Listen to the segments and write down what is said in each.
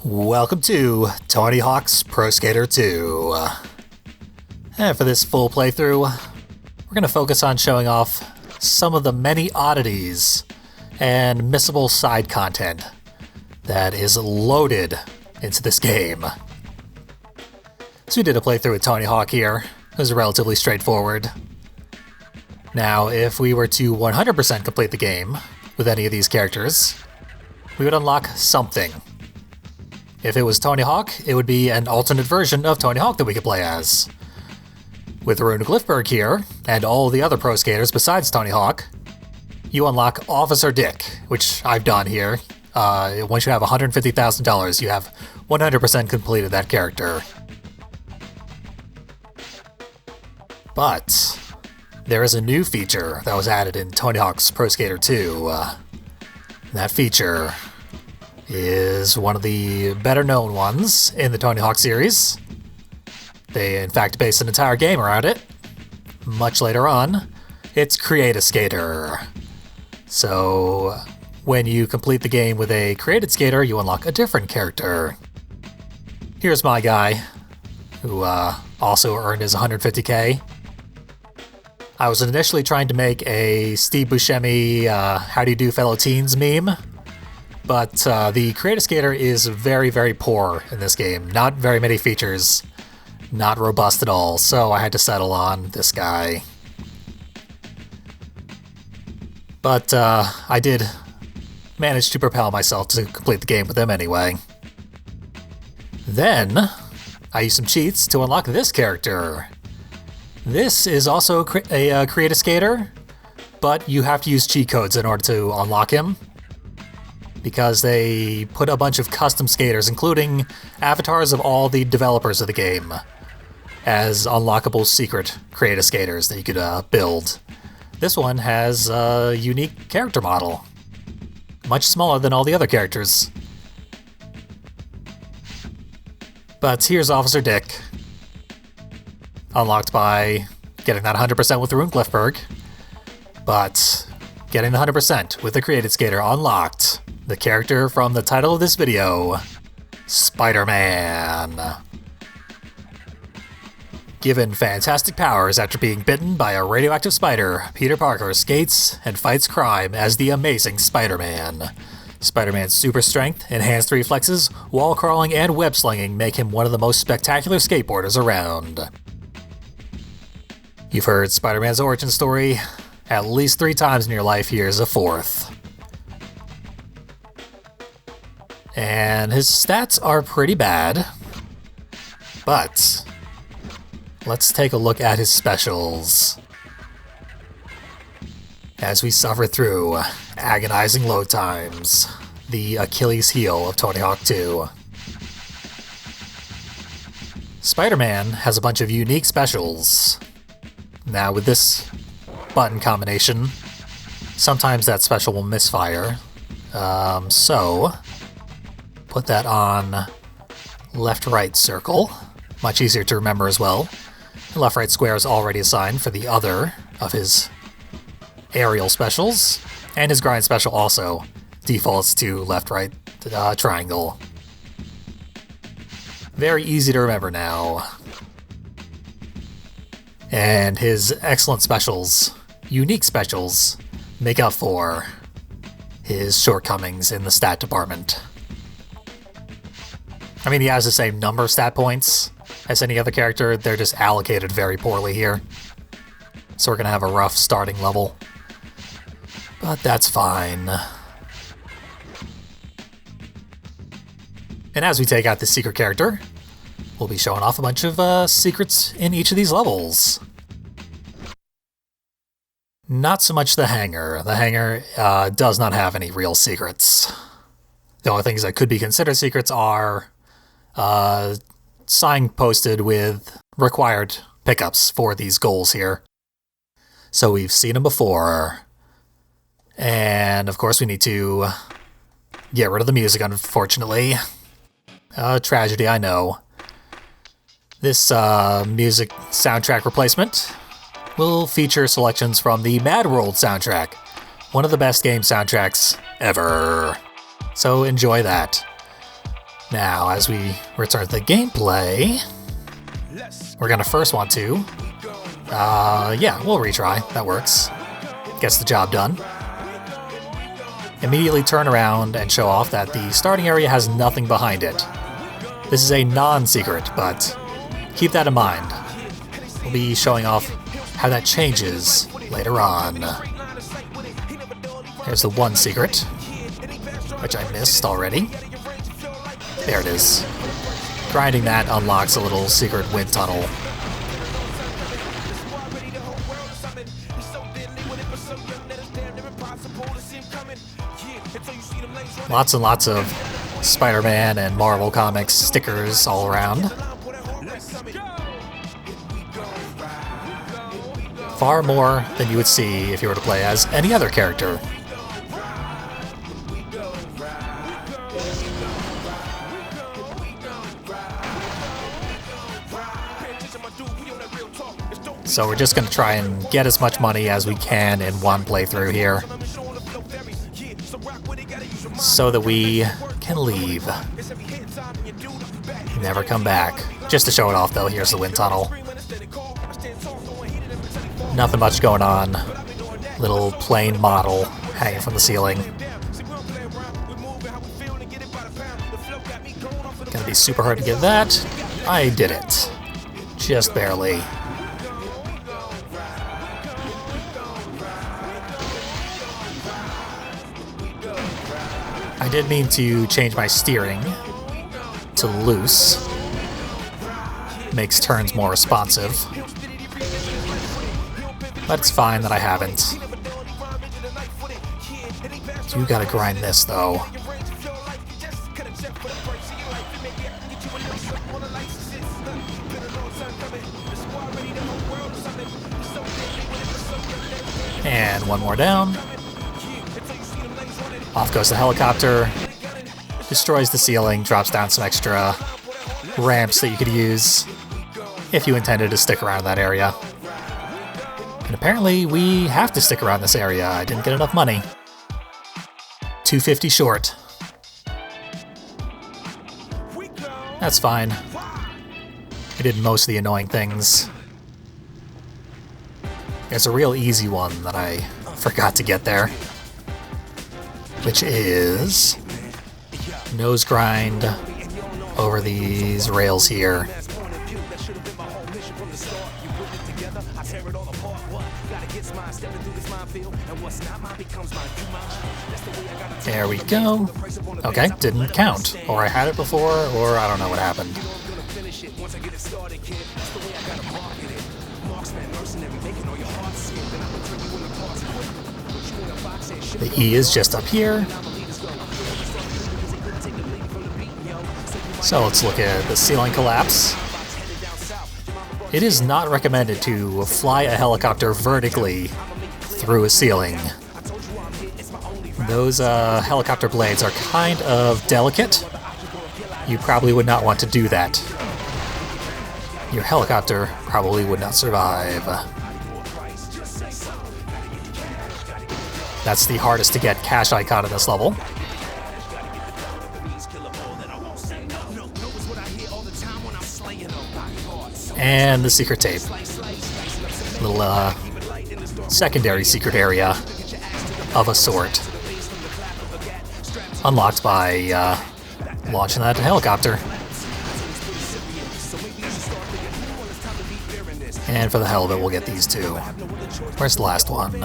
Welcome to Tony Hawk's Pro Skater 2. And for this full playthrough, we're going to focus on showing off some of the many oddities and missable side content that is loaded into this game. So we did a playthrough with Tony Hawk here. It was relatively straightforward. Now, if we were to 100% complete the game with any of these characters, we would unlock something. If it was Tony Hawk, it would be an alternate version of Tony Hawk that we could play as. With Rune Glifberg here, and all the other pro skaters besides Tony Hawk, you unlock Officer Dick, which I've done here. Once you have $150,000, you have 100% completed that character. But there is a new feature that was added in Tony Hawk's Pro Skater 2. That feature is one of the better known ones in the Tony Hawk series. They in fact based an entire game around it. Much later on, it's Create a Skater. So when you complete the game with a created skater, you unlock a different character. Here's my guy, who also earned his 150k. I was initially trying to make a Steve Buscemi how do you do fellow teens meme, but the Create a Skater is very, very poor in this game. Not very many features, not robust at all, so I had to settle on this guy. But I did manage to propel myself to complete the game with him anyway. Then, I used some cheats to unlock this character. This is also a Create a Skater, but you have to use cheat codes in order to unlock him, because they put a bunch of custom skaters, including avatars of all the developers of the game, as unlockable secret Create a Skaters that you could build. This one has a unique character model, much smaller than all the other characters. But here's Officer Dick, unlocked by getting that 100% with Rune Glifberg, but getting the 100% with the Created Skater unlocked the character from the title of this video, Spider-Man. Given fantastic powers after being bitten by a radioactive spider, Peter Parker skates and fights crime as the Amazing Spider-Man. Spider-Man's super strength, enhanced reflexes, wall crawling, and web slinging make him one of the most spectacular skateboarders around. You've heard Spider-Man's origin story at least 3 times in your life. Here's a 4th. And his stats are pretty bad, but let's take a look at his specials as we suffer through agonizing load times, the Achilles heel of Tony Hawk 2. Spider-Man has a bunch of unique specials. Now with this button combination, sometimes that special will misfire. So put that on left-right circle, much easier to remember as well. The left-right square is already assigned for the other of his aerial specials, and his grind special also defaults to left-right triangle. Very easy to remember now. And his excellent specials, unique specials, make up for his shortcomings in the stat department. I mean, he has the same number of stat points as any other character, they're just allocated very poorly here. So we're gonna have a rough starting level. But that's fine. And as we take out this secret character, we'll be showing off a bunch of secrets in each of these levels. Not so much the Hangar. The Hangar does not have any real secrets. The only things that could be considered secrets are signposted with required pickups for these goals here. So we've seen them before. And of course we need to get rid of the music, unfortunately. Tragedy, I know. This music soundtrack replacement will feature selections from the Mad World soundtrack, one of the best game soundtracks ever. So enjoy that. Now, as we return to the gameplay, we're gonna first want to... yeah, we'll retry. That works. Gets the job done. Immediately turn around and show off that the starting area has nothing behind it. This is a non-secret, but keep that in mind. We'll be showing off how that changes later on. There's the one secret, which I missed already. There it is. Grinding that unlocks a little secret wind tunnel. Lots and lots of Spider-Man and Marvel Comics stickers all around. Far more than you would see if you were to play as any other character. So we're just going to try and get as much money as we can in one playthrough here, so that we can leave. Never come back. Just to show it off though, here's the wind tunnel. Nothing much going on. Little plain model hanging from the ceiling. Gonna be super hard to get that. I did it. Just barely. I did mean to change my steering to loose. Makes turns more responsive. But it's fine that I haven't. You gotta grind this though. And one more down. Off goes the helicopter, destroys the ceiling, drops down some extra ramps that you could use if you intended to stick around that area. And apparently we have to stick around this area. I didn't get enough money. $250 short. That's fine. I did most of the annoying things. There's a real easy one that I forgot to get there, which is nose grind over these rails here. There we go. Okay, didn't count. Or I had it before, or I don't know what happened. The E is just up here. So let's look at the ceiling collapse. It is not recommended to fly a helicopter vertically through a ceiling. Those helicopter blades are kind of delicate. You probably would not want to do that. Your helicopter probably would not survive. That's the hardest to get cash icon in this level. And the secret tape. Little secondary secret area of a sort. Unlocked by launching that helicopter. And for the hell of it, we'll get these two. Where's the last one?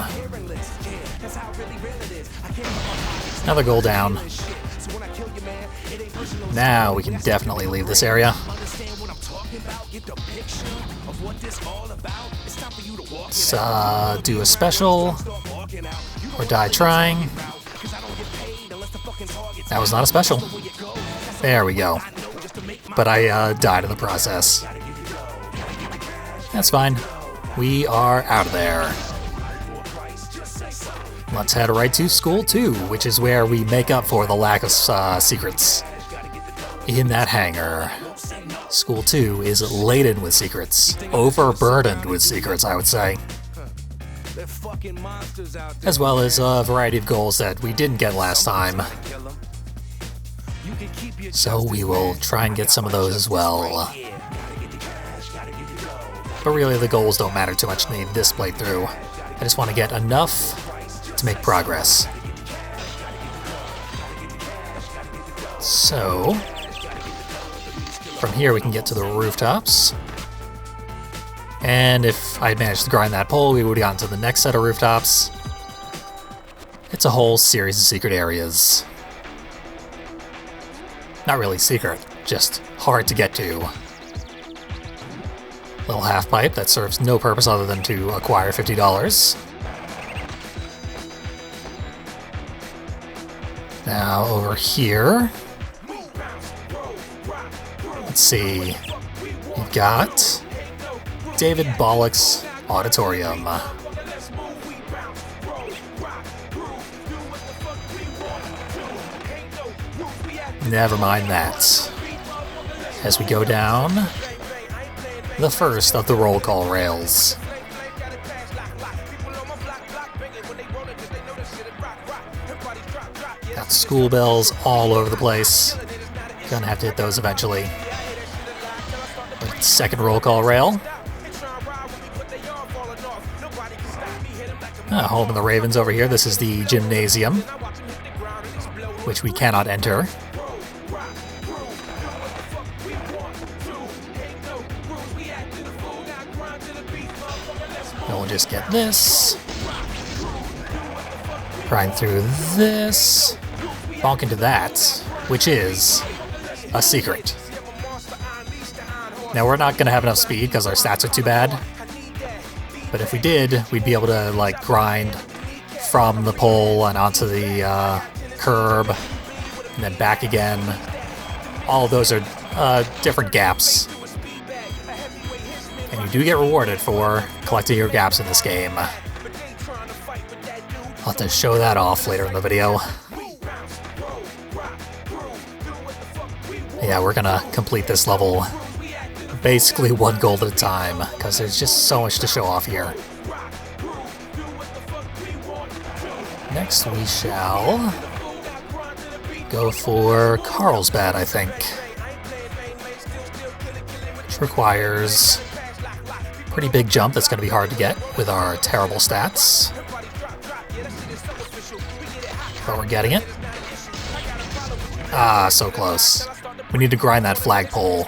Another goal down. Now we can definitely leave this area. Let's do a special or die trying. That was not a special. There we go. But I died in the process. That's fine. We are out of there. Let's head right to School 2, which is where we make up for the lack of secrets in that hangar. School 2 is laden with secrets. Overburdened with secrets, I would say. As well as a variety of goals that we didn't get last time. So we will try and get some of those as well. But really the goals don't matter too much in this playthrough. I just want to get enough to make progress. So, from here we can get to the rooftops. And if I had managed to grind that pole, we would have gotten to the next set of rooftops. It's a whole series of secret areas. Not really secret, just hard to get to. Little half pipe that serves no purpose other than to acquire $50. Now over here, let's see, we've got David Bollock's Auditorium. Never mind that. As we go down the first of the roll call rails. Got school bells all over the place. Gonna have to hit those eventually. Second roll call rail. Home of the Ravens over here. This is the gymnasium, which we cannot enter. We'll just get this. Grind through this. Bonk into that, which is a secret. Now we're not going to have enough speed because our stats are too bad. But if we did, we'd be able to like grind from the pole and onto the curb and then back again. All of those are different gaps. And you do get rewarded for collecting your gaps in this game. I'll have to show that off later in the video. Yeah, we're gonna complete this level basically one gold at a time, because there's just so much to show off here. Next we shall go for Carlsbad, I think. Which requires a pretty big jump that's going to be hard to get with our terrible stats. But we're getting it. Ah, so close. We need to grind that flagpole.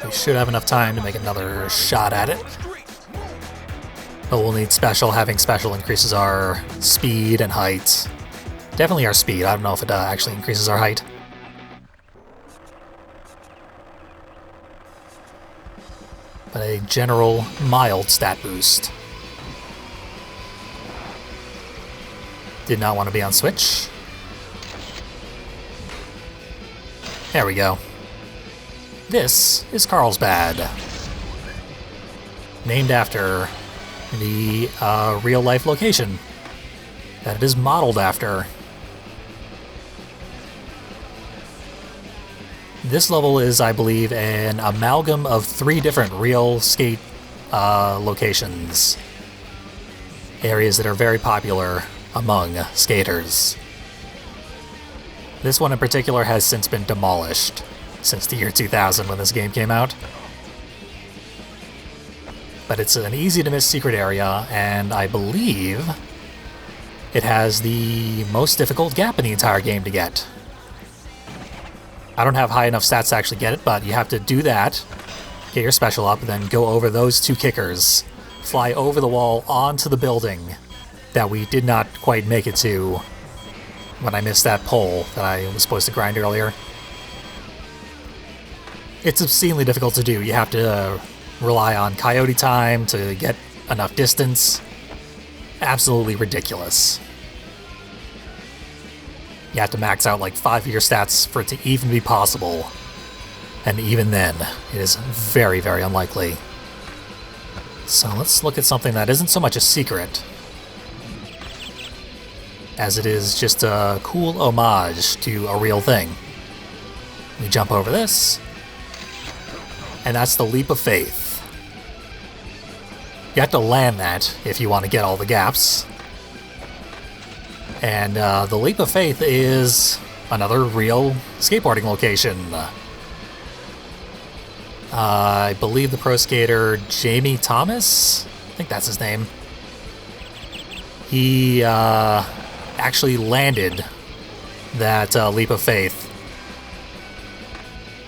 We should have enough time to make another shot at it. But we'll need special. Having special increases our speed and height. Definitely our speed. I don't know if it actually increases our height. But a general mild stat boost. Did not want to be on Switch. There we go. This is Carlsbad. Named after the real-life location that it is modeled after. This level is, I believe, an amalgam of 3 different real skate locations. Areas that are very popular among skaters. This one in particular has since been demolished since the year 2000 when this game came out. But it's an easy-to-miss secret area, and I believe it has the most difficult gap in the entire game to get. I don't have high enough stats to actually get it, but you have to do that, get your special up, and then go over those 2 kickers, fly over the wall onto the building that we did not quite make it to when I missed that pole that I was supposed to grind earlier. It's obscenely difficult to do. You have to rely on coyote time to get enough distance. Absolutely ridiculous. You have to max out like 5 of your stats for it to even be possible. And even then, it is very, very unlikely. So let's look at something that isn't so much a secret as it is just a cool homage to a real thing. We jump over this, and that's the leap of faith. You have to land that if you want to get all the gaps. And the Leap of Faith is another real skateboarding location. I believe the pro skater Jamie Thomas, I think that's his name, he actually landed that Leap of Faith.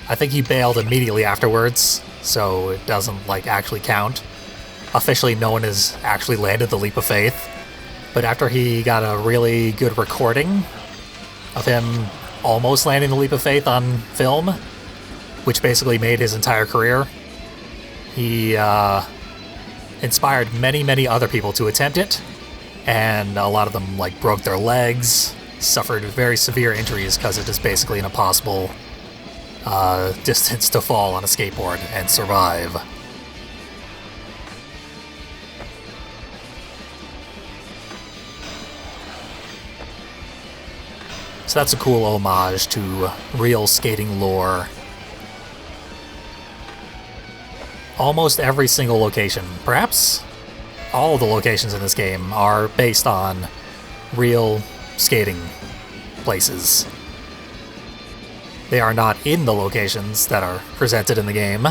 I think he bailed immediately afterwards, so it doesn't like actually count. Officially, no one has actually landed the Leap of Faith, but after he got a really good recording of him almost landing the Leap of Faith on film, which basically made his entire career, he inspired many other people to attempt it, and a lot of them like broke their legs, suffered very severe injuries because it is basically an impossible distance to fall on a skateboard and survive. So that's a cool homage to real skating lore. Almost every single location, perhaps all the locations in this game, are based on real skating places. They are not in the locations that are presented in the game,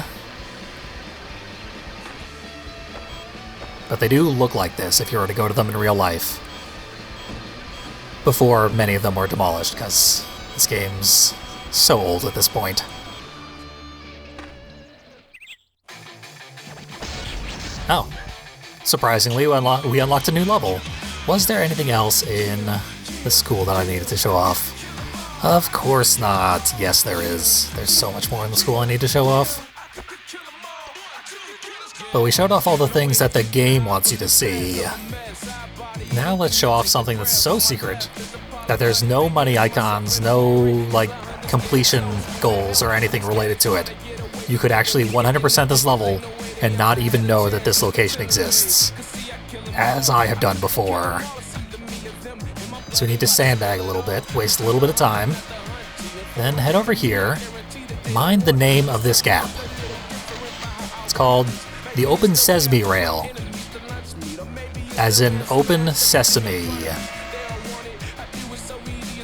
but they do look like this if you were to go to them in real life. Before many of them were demolished, because this game's so old at this point. Oh, surprisingly, we unlocked a new level. Was there anything else in the school that I needed to show off? Of course not. Yes, there is. There's so much more in the school I need to show off. But we showed off all the things that the game wants you to see. Now let's show off something that's so secret that there's no money icons, no, like, completion goals or anything related to it. You could actually 100% this level and not even know that this location exists, as I have done before. So we need to sandbag a little bit, waste a little bit of time, then head over here, mind the name of this gap. It's called the Open Sesame Rail, as in open sesame.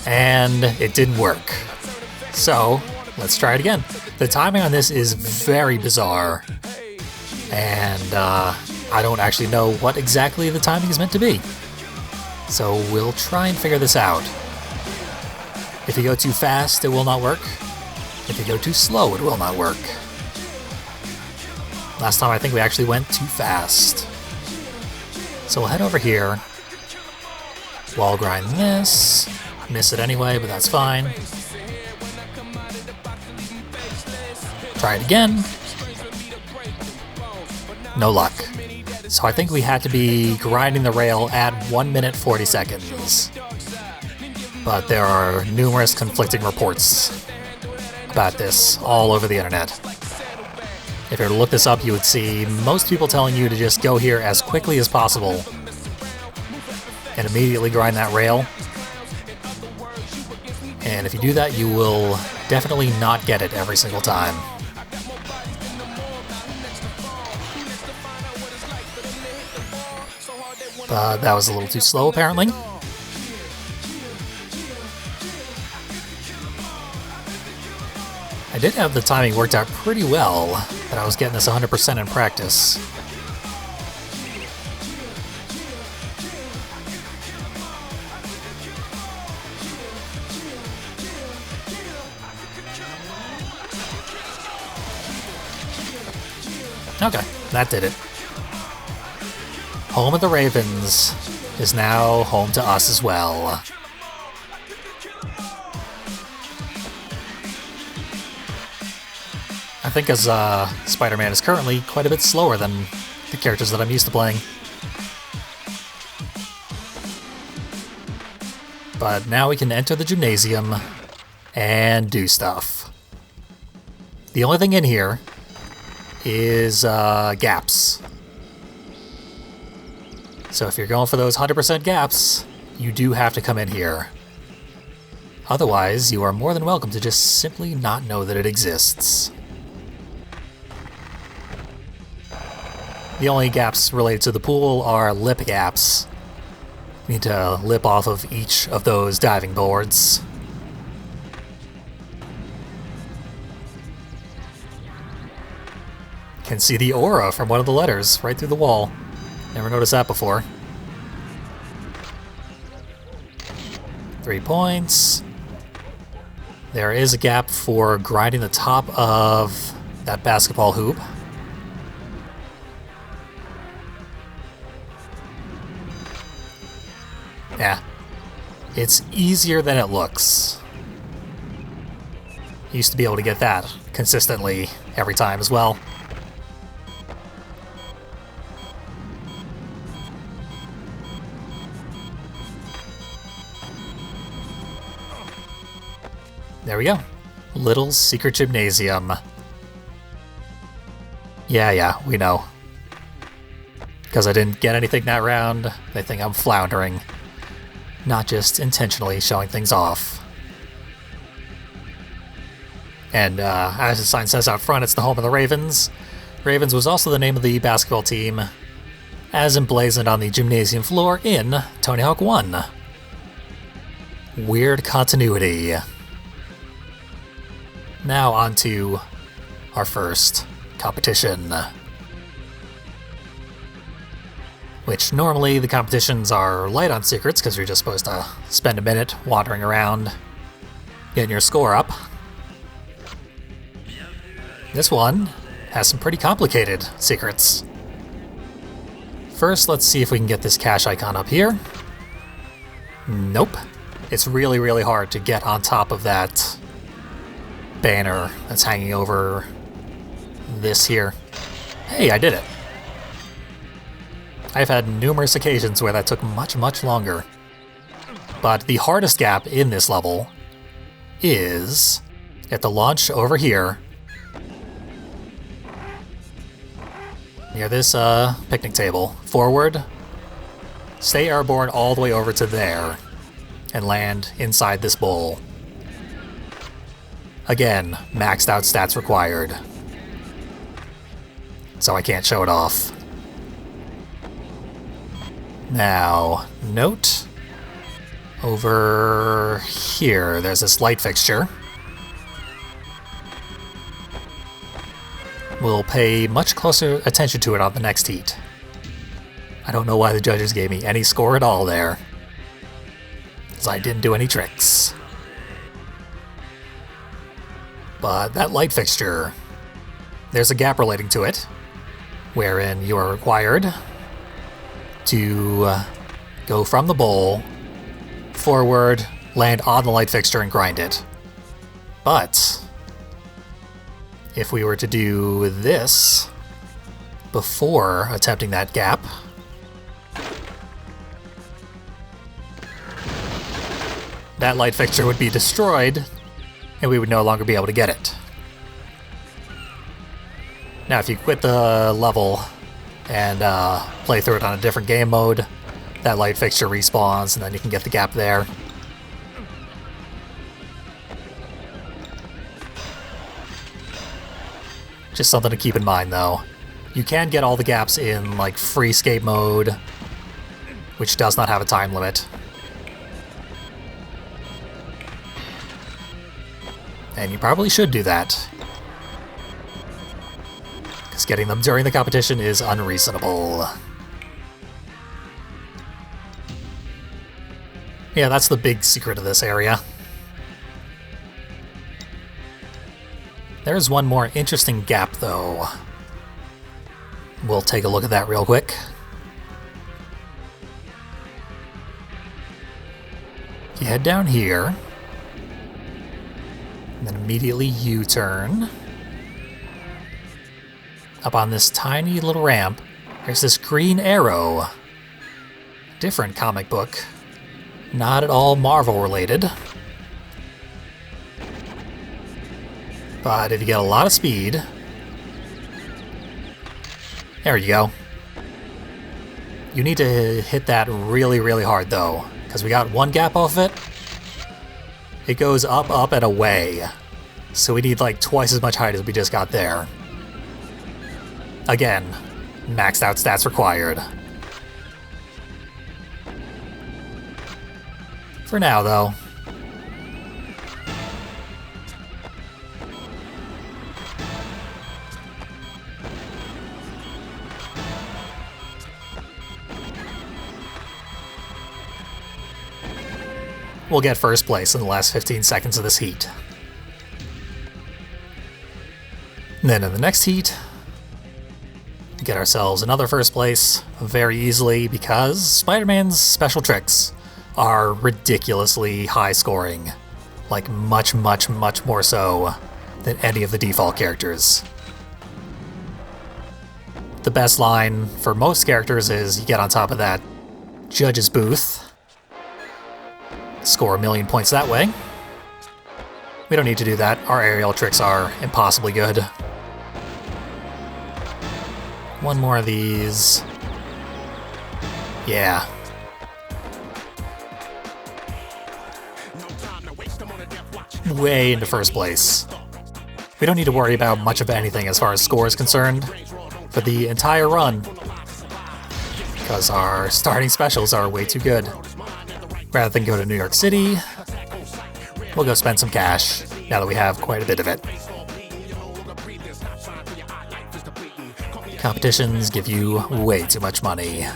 And it didn't work. So, let's try it again. The timing on this is very bizarre, and I don't actually know what exactly the timing is meant to be. So we'll try and figure this out. If you go too fast, it will not work. If you go too slow, it will not work. Last time I think we actually went too fast. So we'll head over here. Wall grind this. Miss it anyway, but that's fine. Try it again. No luck. So I think we had to be grinding the rail at 1 minute 40 seconds. But there are numerous conflicting reports about this all over the internet. If you were to look this up, you would see most people telling you to just go here as quickly as possible and immediately grind that rail. And if you do that, you will definitely not get it every single time. That was a little too slow, apparently. I did have the timing worked out pretty well, but I was getting this 100% in practice. Okay, that did it. Home of the Ravens is now home to us as well. I think as Spider-Man is currently quite a bit slower than the characters that I'm used to playing. But now we can enter the gymnasium and do stuff. The only thing in here is gaps. So if you're going for those 100% gaps, you do have to come in here. Otherwise, you are more than welcome to just simply not know that it exists. The only gaps related to the pool are lip gaps, We need to lip off of each of those diving boards. Can see the aura from one of the letters right through the wall. Never noticed that before. 3 points. There is a gap for grinding the top of that basketball hoop. Yeah, it's easier than it looks. Used to be able to get that consistently every time as well. There we go. Little secret gymnasium. Yeah, we know. Because I didn't get anything that round, they think I'm floundering. Not just intentionally showing things off. And as the sign says out front, it's the home of the Ravens. Ravens was also the name of the basketball team, as emblazoned on the gymnasium floor in Tony Hawk 1. Weird continuity. Now on to our first competition. Which normally the competitions are light on secrets because you're just supposed to spend a minute wandering around, getting your score up. This one has some pretty complicated secrets. First, let's see if we can get this cache icon up here. Nope. It's really, really hard to get on top of that banner that's hanging over this here. Hey, I did it. I've had numerous occasions where that took much, much longer. But the hardest gap in this level is at the launch over here, near this picnic table. Forward, stay airborne all the way over to there, and land inside this bowl. Again, maxed out stats required. So I can't show it off. Now, note, over here, there's this light fixture. We'll pay much closer attention to it on the next heat. I don't know why the judges gave me any score at all there, because I didn't do any tricks. But that light fixture, there's a gap relating to it, wherein you are required to go from the bowl, forward, land on the light fixture, and grind it. But if we were to do this before attempting that gap, that light fixture would be destroyed, and we would no longer be able to get it. Now, if you quit the level and play through it on a different game mode, that light fixture respawns, and then you can get the gap there. Just something to keep in mind, though. You can get all the gaps in, like, free escape mode, which does not have a time limit. And you probably should do that, because getting them during the competition is unreasonable. Yeah, that's the big secret of this area. There's one more interesting gap, though. We'll take a look at that real quick. You head down here, and then immediately U-turn. Up on this tiny little ramp, there's this green arrow. Different comic book. Not at all Marvel related. But if you get a lot of speed... There you go. You need to hit that really, really hard, though, because we got one gap off it. It goes up, up, and away. So we need like twice as much height as we just got there. Again, maxed out stats required. For now, though. We'll get first place in the last 15 seconds of this heat. And then in the next heat, we get ourselves another first place very easily because Spider-Man's special tricks are ridiculously high scoring. Like much, much, much more so than any of the default characters. The best line for most characters is you get on top of that judge's booth, score 1,000,000 points that way. We don't need to do that. Our aerial tricks are impossibly good. One more of these. Yeah. Way into first place. We don't need to worry about much of anything as far as score is concerned for the entire run, because our starting specials are way too good. Rather than go to New York City, we'll go spend some cash, now that we have quite a bit of it. Competitions give you way too much money.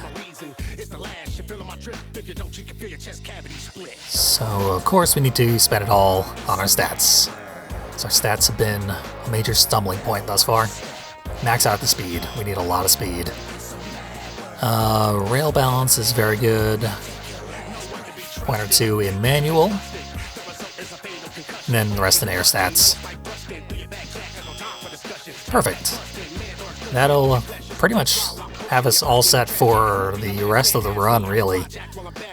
So, of course, we need to spend it all on our stats. So our stats have been a major stumbling point thus far. Max out the speed. We need a lot of speed. Rail balance is very good. Point or two in manual, and then the rest in air stats. Perfect. That'll pretty much have us all set for the rest of the run, really.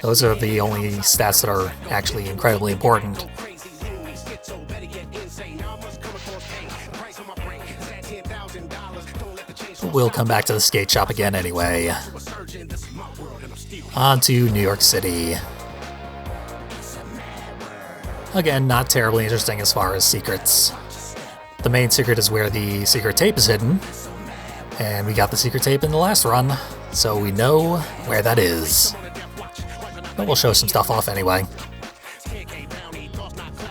Those are the only stats that are actually incredibly important. We'll come back to the skate shop again anyway. On to New York City. Again, not terribly interesting as far as secrets. The main secret is where the secret tape is hidden, and we got the secret tape in the last run, so we know where that is. But we'll show some stuff off anyway.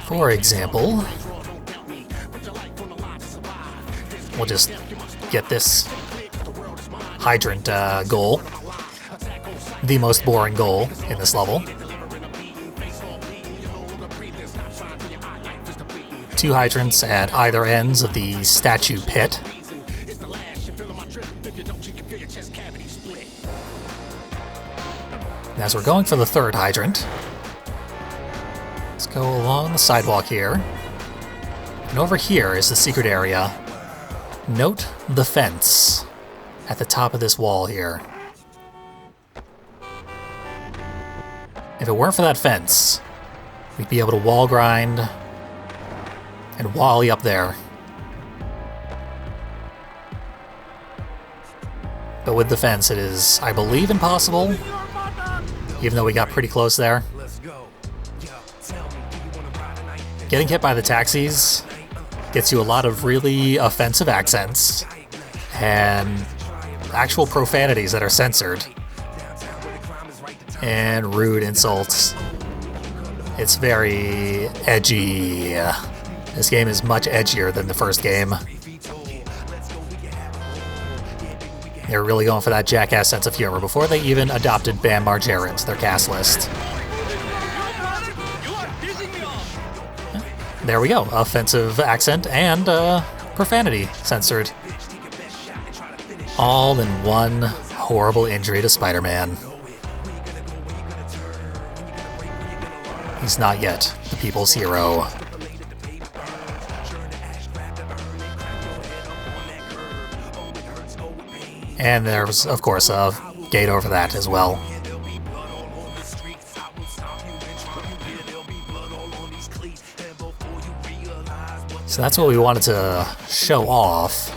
For example, we'll just get this hydrant goal, the most boring goal in this level. 2 hydrants at either ends of the statue pit. And as we're going for the 3rd hydrant, let's go along the sidewalk here. And over here is the secret area. Note the fence at the top of this wall here. If it weren't for that fence, we'd be able to wall grind and wally up there. But with the fence, it is, I believe, impossible, even though we got pretty close there. Getting hit by the taxis gets you a lot of really offensive accents and actual profanities that are censored, and rude insults. It's very edgy. This game is much edgier than the first game. They're really going for that jackass sense of humor before they even adopted Bam Margera into their cast list. There we go, offensive accent and profanity censored. All in one horrible injury to Spider-Man. He's not yet the people's hero. And there's, of course, a gate over that as well. So that's what we wanted to show off.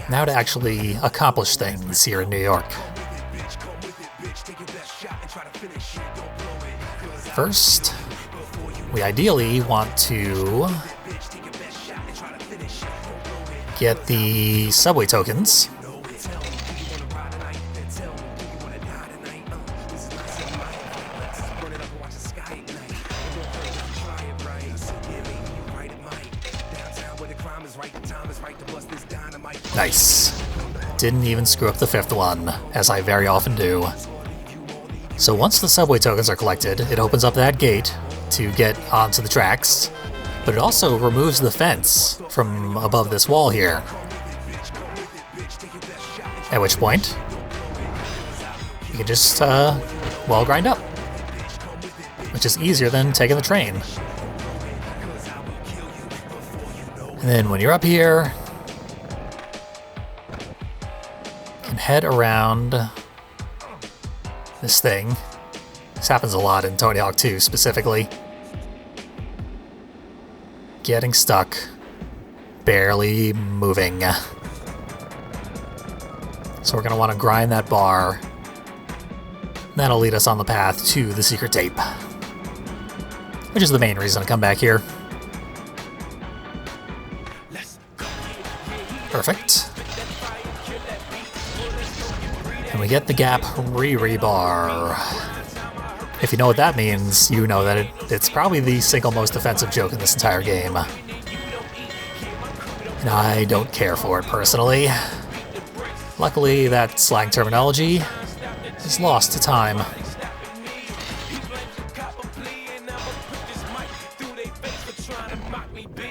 Now to actually accomplish things here in New York. First, we ideally want to get the subway tokens. Nice. Didn't even screw up the 5th one, as I very often do. So once the subway tokens are collected, it opens up that gate to get onto the tracks, but it also removes the fence from above this wall here. At which point, you can just, wall grind up, which is easier than taking the train. And then when you're up here, you can head around this thing. This happens a lot in Tony Hawk 2 specifically. Getting stuck, barely moving. So we're going to want to grind that bar. That'll lead us on the path to the secret tape, which is the main reason to come back here. Perfect. And we get the gap re-bar. If you know what that means, you know that it's probably the single most offensive joke in this entire game. And I don't care for it personally. Luckily, that slang terminology is lost to time.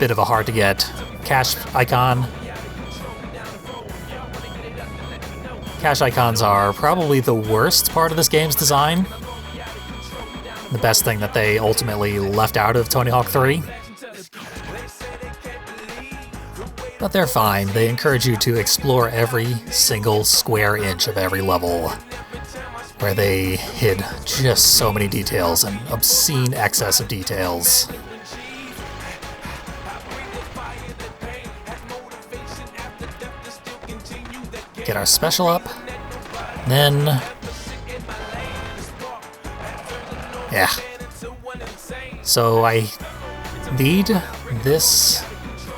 Bit of a hard to get cache icon. Cache icons are probably the worst part of this game's design. The best thing that they ultimately left out of Tony Hawk 3. But they're fine. They encourage you to explore every single square inch of every level, where they hid just so many details, an obscene excess of details. Get our special up, then... yeah. So I need this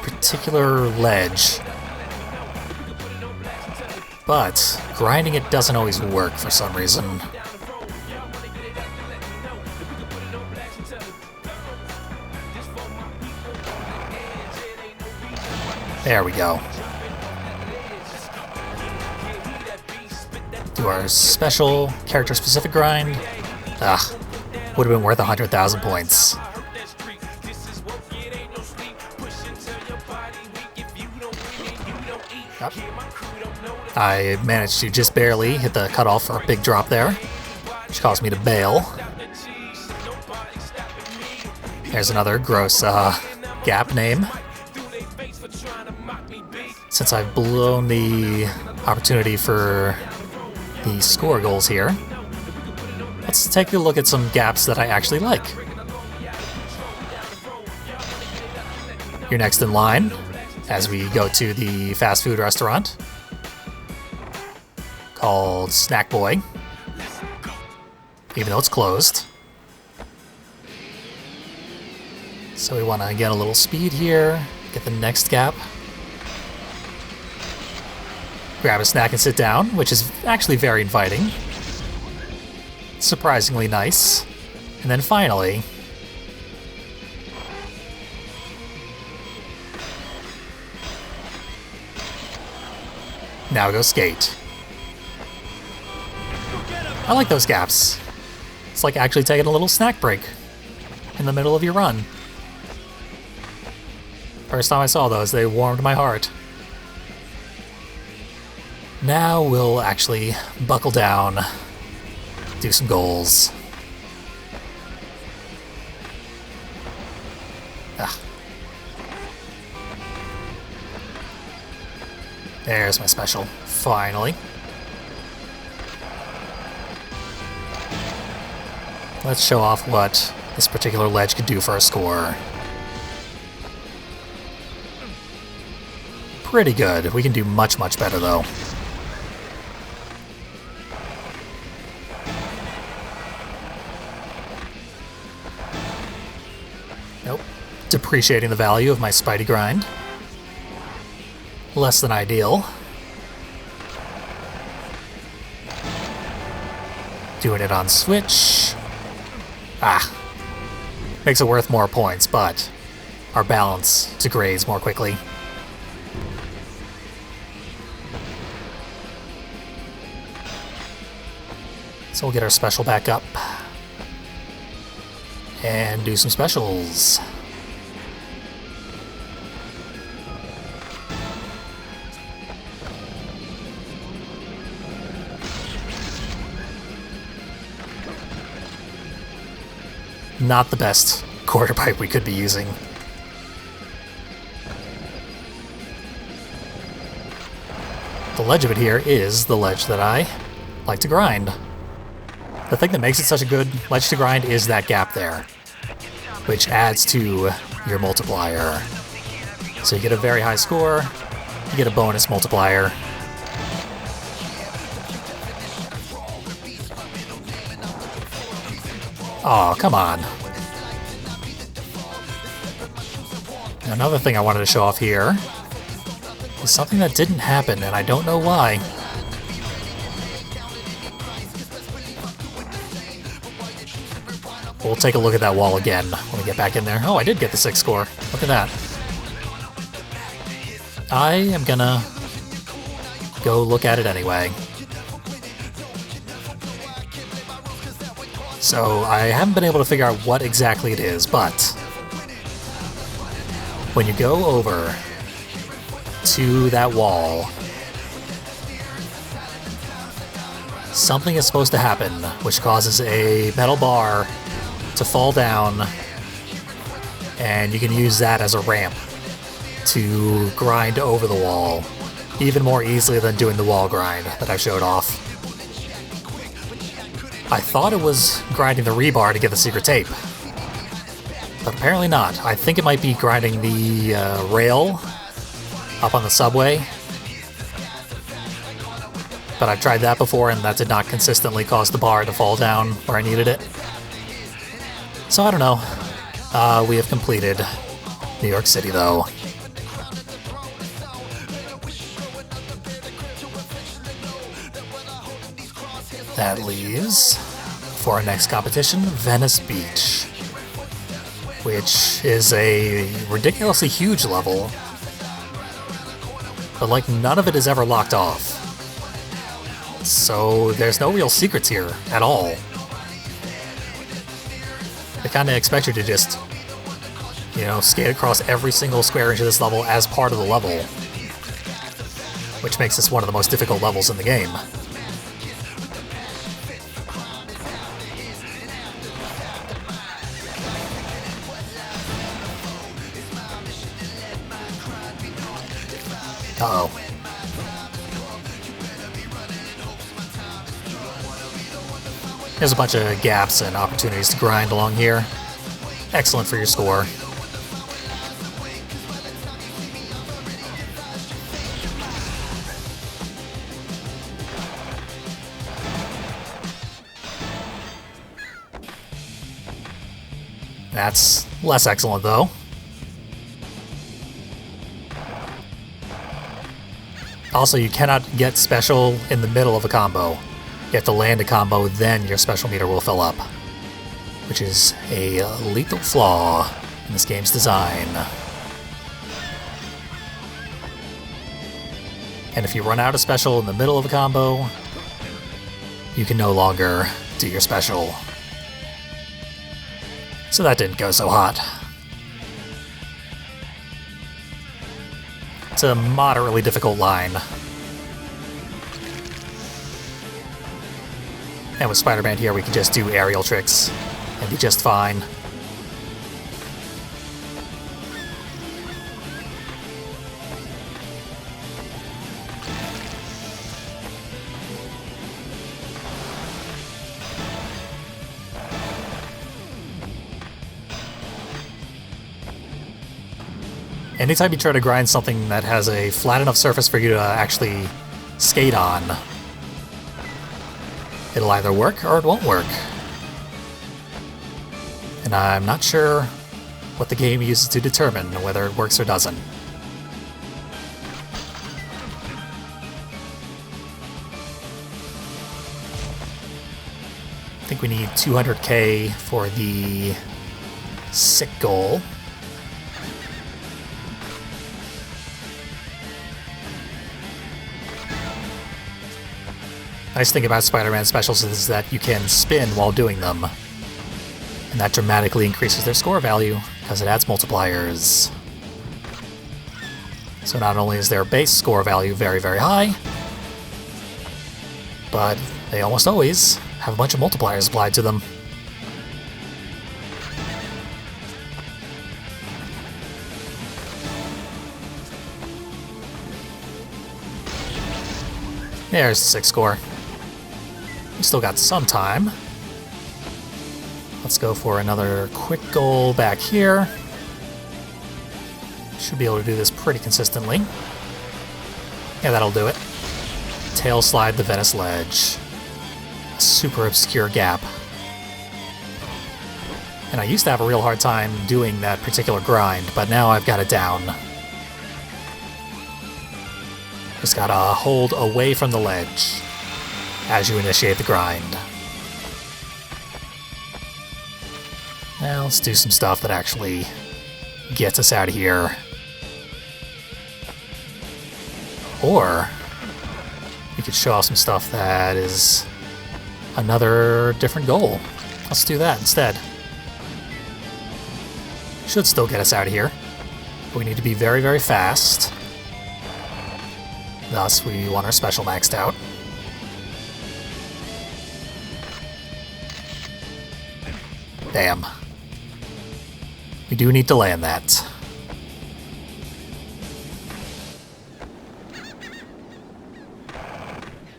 particular ledge, but grinding it doesn't always work for some reason. There we go. Do our special character-specific grind. Would have been worth 100,000 points. Yep. I managed to just barely hit the cutoff for a big drop there, which caused me to bail. There's another gross gap name. Since I've blown the opportunity for the score goals here, let's take a look at some gaps that I actually like. You're next in line as we go to the fast food restaurant called Snack Boy, even though it's closed. So we want to get a little speed here, get the next gap. Grab a snack and sit down, which is actually very inviting. Surprisingly nice. And then finally, now go skate. I like those gaps. It's like actually taking a little snack break in the middle of your run. First time I saw those, they warmed my heart. Now we'll actually buckle down, do some goals. There's my special, finally. Let's show off what this particular ledge can do for a score. Pretty good. We can do much, much better though. Nope. Depreciating the value of my Spidey grind. Less than ideal. Doing it on Switch. Makes it worth more points, but our balance degrades more quickly. So we'll get our special back up and do some specials. Not the best quarter pipe we could be using. The ledge of it here is the ledge that I like to grind. The thing that makes it such a good ledge to grind is that gap there, which adds to your multiplier. So you get a very high score, you get a bonus multiplier. Oh, come on. Another thing I wanted to show off here is something that didn't happen, and I don't know why. We'll take a look at that wall again when we get back in there. Oh, I did get the 6 score. Look at that. I am gonna go look at it anyway. So I haven't been able to figure out what exactly it is, but when you go over to that wall, something is supposed to happen, which causes a metal bar to fall down, and you can use that as a ramp to grind over the wall, even more easily than doing the wall grind that I showed off. I thought it was grinding the rebar to get the secret tape, but apparently not. I think it might be grinding the rail up on the subway, but I've tried that before and that did not consistently cause the bar to fall down where I needed it. So I don't know. We have completed New York City though. That leaves, for our next competition, Venice Beach, which is a ridiculously huge level, but like none of it is ever locked off. So there's no real secrets here at all. They kind of expect you to just, you know, skate across every single square inch of this level as part of the level, which makes this one of the most difficult levels in the game. Uh-oh. There's a bunch of gaps and opportunities to grind along here. Excellent for your score. That's less excellent, though. Also, you cannot get special in the middle of a combo. You have to land a combo, then your special meter will fill up, which is a lethal flaw in this game's design. And if you run out of special in the middle of a combo, you can no longer do your special. So that didn't go so hot. It's a moderately difficult line. And with Spider-Man here, we can just do aerial tricks and be just fine. Anytime you try to grind something that has a flat enough surface for you to actually skate on, it'll either work or it won't work. And I'm not sure what the game uses to determine whether it works or doesn't. I think we need 200k for the sick goal. Nice thing about Spider-Man specials is that you can spin while doing them. And that dramatically increases their score value, because it adds multipliers. So not only is their base score value very, very high, but they almost always have a bunch of multipliers applied to them. There's the 6 score. We still got some time. Let's go for another quick goal back here. Should be able to do this pretty consistently. Yeah, that'll do it. Tail slide the Venice ledge. A super obscure gap. And I used to have a real hard time doing that particular grind, but now I've got it down. Just gotta hold away from the ledge as you initiate the grind. Now let's do some stuff that actually gets us out of here. Or we could show off some stuff that is another different goal. Let's do that instead. Should still get us out of here. But we need to be very, very fast. Thus, we want our special maxed out. Damn. We do need to land that.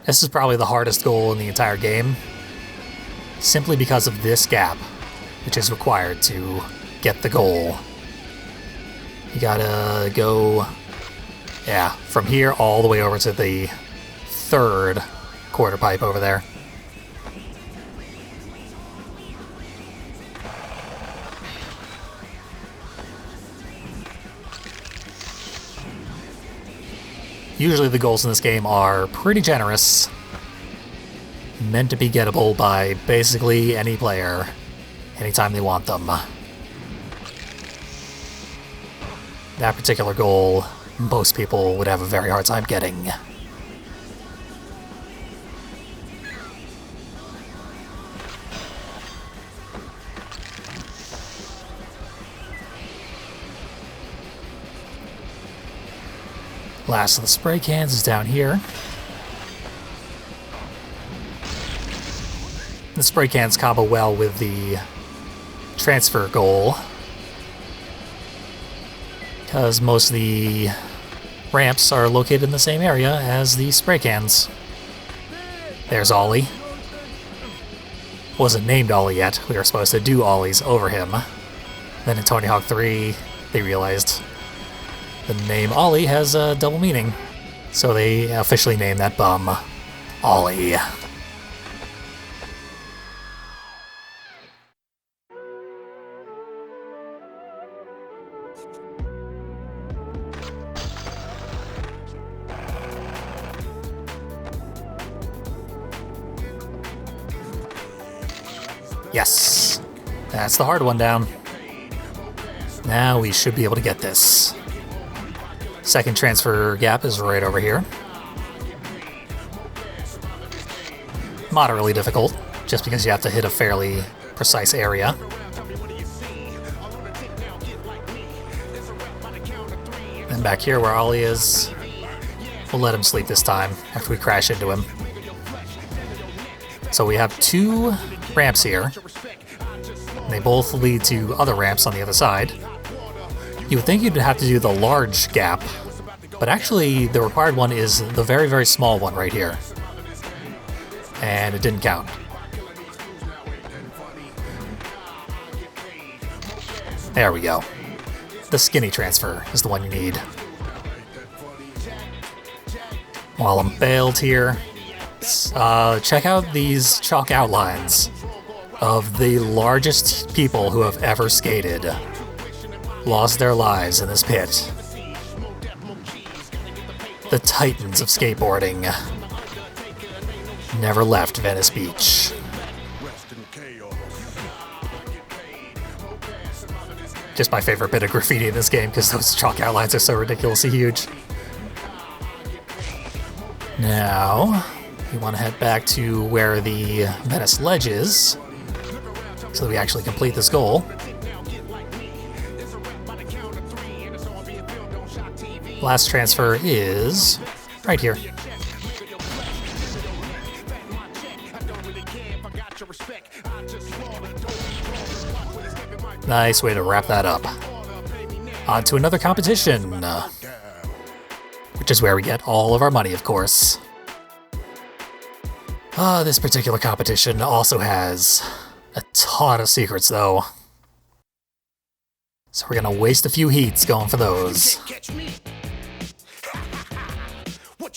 This is probably the hardest goal in the entire game, simply because of this gap, which is required to get the goal. You gotta go, yeah, from here all the way over to the 3rd quarter pipe over there. Usually the goals in this game are pretty generous, meant to be gettable by basically any player, anytime they want them. That particular goal, most people would have a very hard time getting. Last of the spray cans is down here. The spray cans combo well with the transfer goal, because most of the ramps are located in the same area as the spray cans. There's Ollie. Wasn't named Ollie yet. We were supposed to do Ollies over him. Then in Tony Hawk 3, they realized the name Ollie has a double meaning, so they officially named that bum Ollie. Yes, that's the hard one down. Now we should be able to get this. Second transfer gap is right over here. Moderately difficult, just because you have to hit a fairly precise area. And back here where Ollie is, we'll let him sleep this time after we crash into him. So we have 2 ramps here. They both lead to other ramps on the other side. You would think you'd have to do the large gap, but actually the required one is the very, very small one right here. And it didn't count. There we go. The skinny transfer is the one you need. While I'm bailed here, check out these chalk outlines of the largest people who have ever skated. Lost their lives in this pit. The titans of skateboarding never left Venice Beach. Just my favorite bit of graffiti in this game because those chalk outlines are so ridiculously huge. Now, We want to head back to where the Venice Ledge is, so that we actually complete this goal. Last transfer is right here. Nice way to wrap that up. On to another competition, which is where we get all of our money, of course. This particular competition also has a ton of secrets, though. So we're gonna waste a few heats going for those.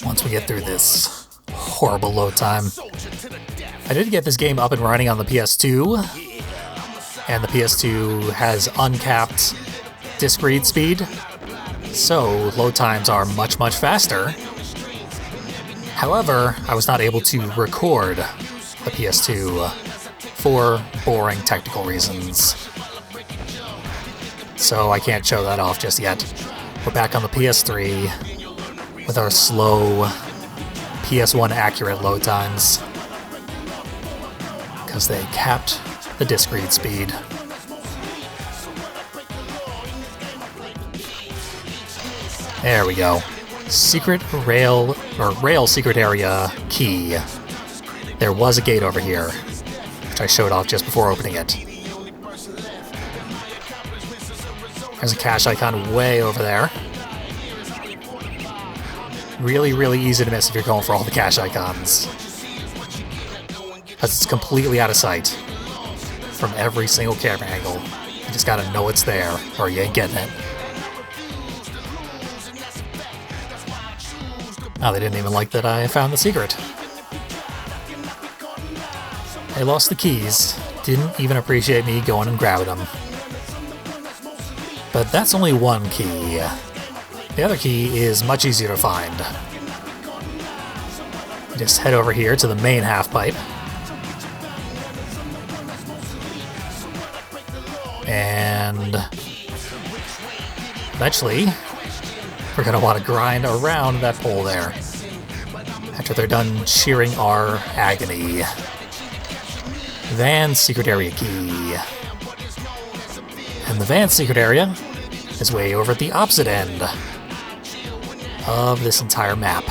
Once we get through this horrible load time. I did get this game up and running on the PS2, and the PS2 has uncapped disk read speed, so load times are much, much faster. However, I was not able to record the PS2 for boring technical reasons, so I can't show that off just yet. We're back on the PS3 with our slow PS1 accurate load times, because they capped the disk read speed. There we go. Secret rail, or rail secret area key. There was a gate over here, which I showed off just before opening it. There's a cache icon way over there. Really, really easy to miss if you're going for all the cache icons, because it's completely out of sight from every single camera angle. You just gotta know it's there, or you ain't getting it. Oh, they didn't even like that I found the secret. They lost the keys, didn't even appreciate me going and grabbing them. But that's only one key. The other key is much easier to find. Just head over here to the main half pipe. And eventually, we're going to want to grind around that pole there after they're done cheering our agony. Van secret area key. And the van secret area is way over at the opposite end of this entire map.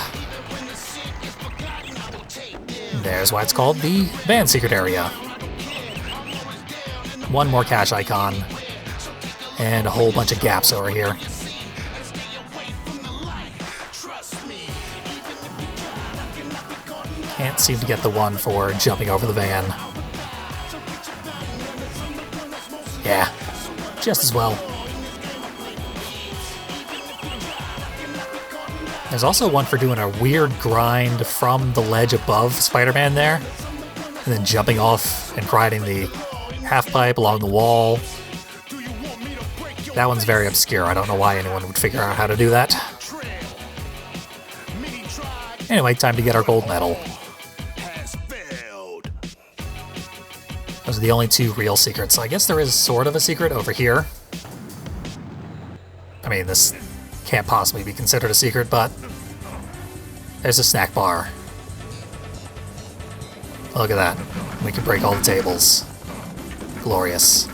There's why it's called the van secret area. One more cache icon, and a whole bunch of gaps over here. Can't seem to get the one for jumping over the van. Yeah, just as well. There's also one for doing a weird grind from the ledge above Spider-Man there, and then jumping off and grinding the half pipe along the wall. That one's very obscure. I don't know why anyone would figure out how to do that. Anyway, time to get our gold medal. Those are the only two real secrets. I guess there is sort of a secret over here. I mean, this can't possibly be considered a secret, but there's a snack bar. Look at that. We can break all the tables. Glorious.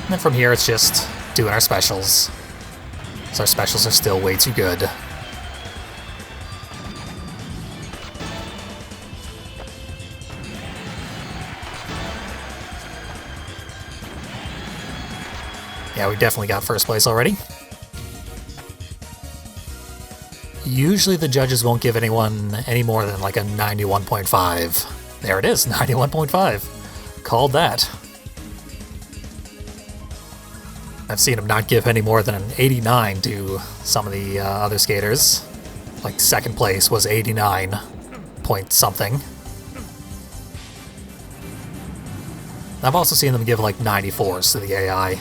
And then from here, it's just doing our specials. So our specials are still way too good. Yeah, we definitely got first place already. Usually the judges won't give anyone any more than like a 91.5. There it is, 91.5. Called that. I've seen them not give any more than an 89 to some of the other skaters. Like second place was 89 point something. I've also seen them give like 94s to the AI.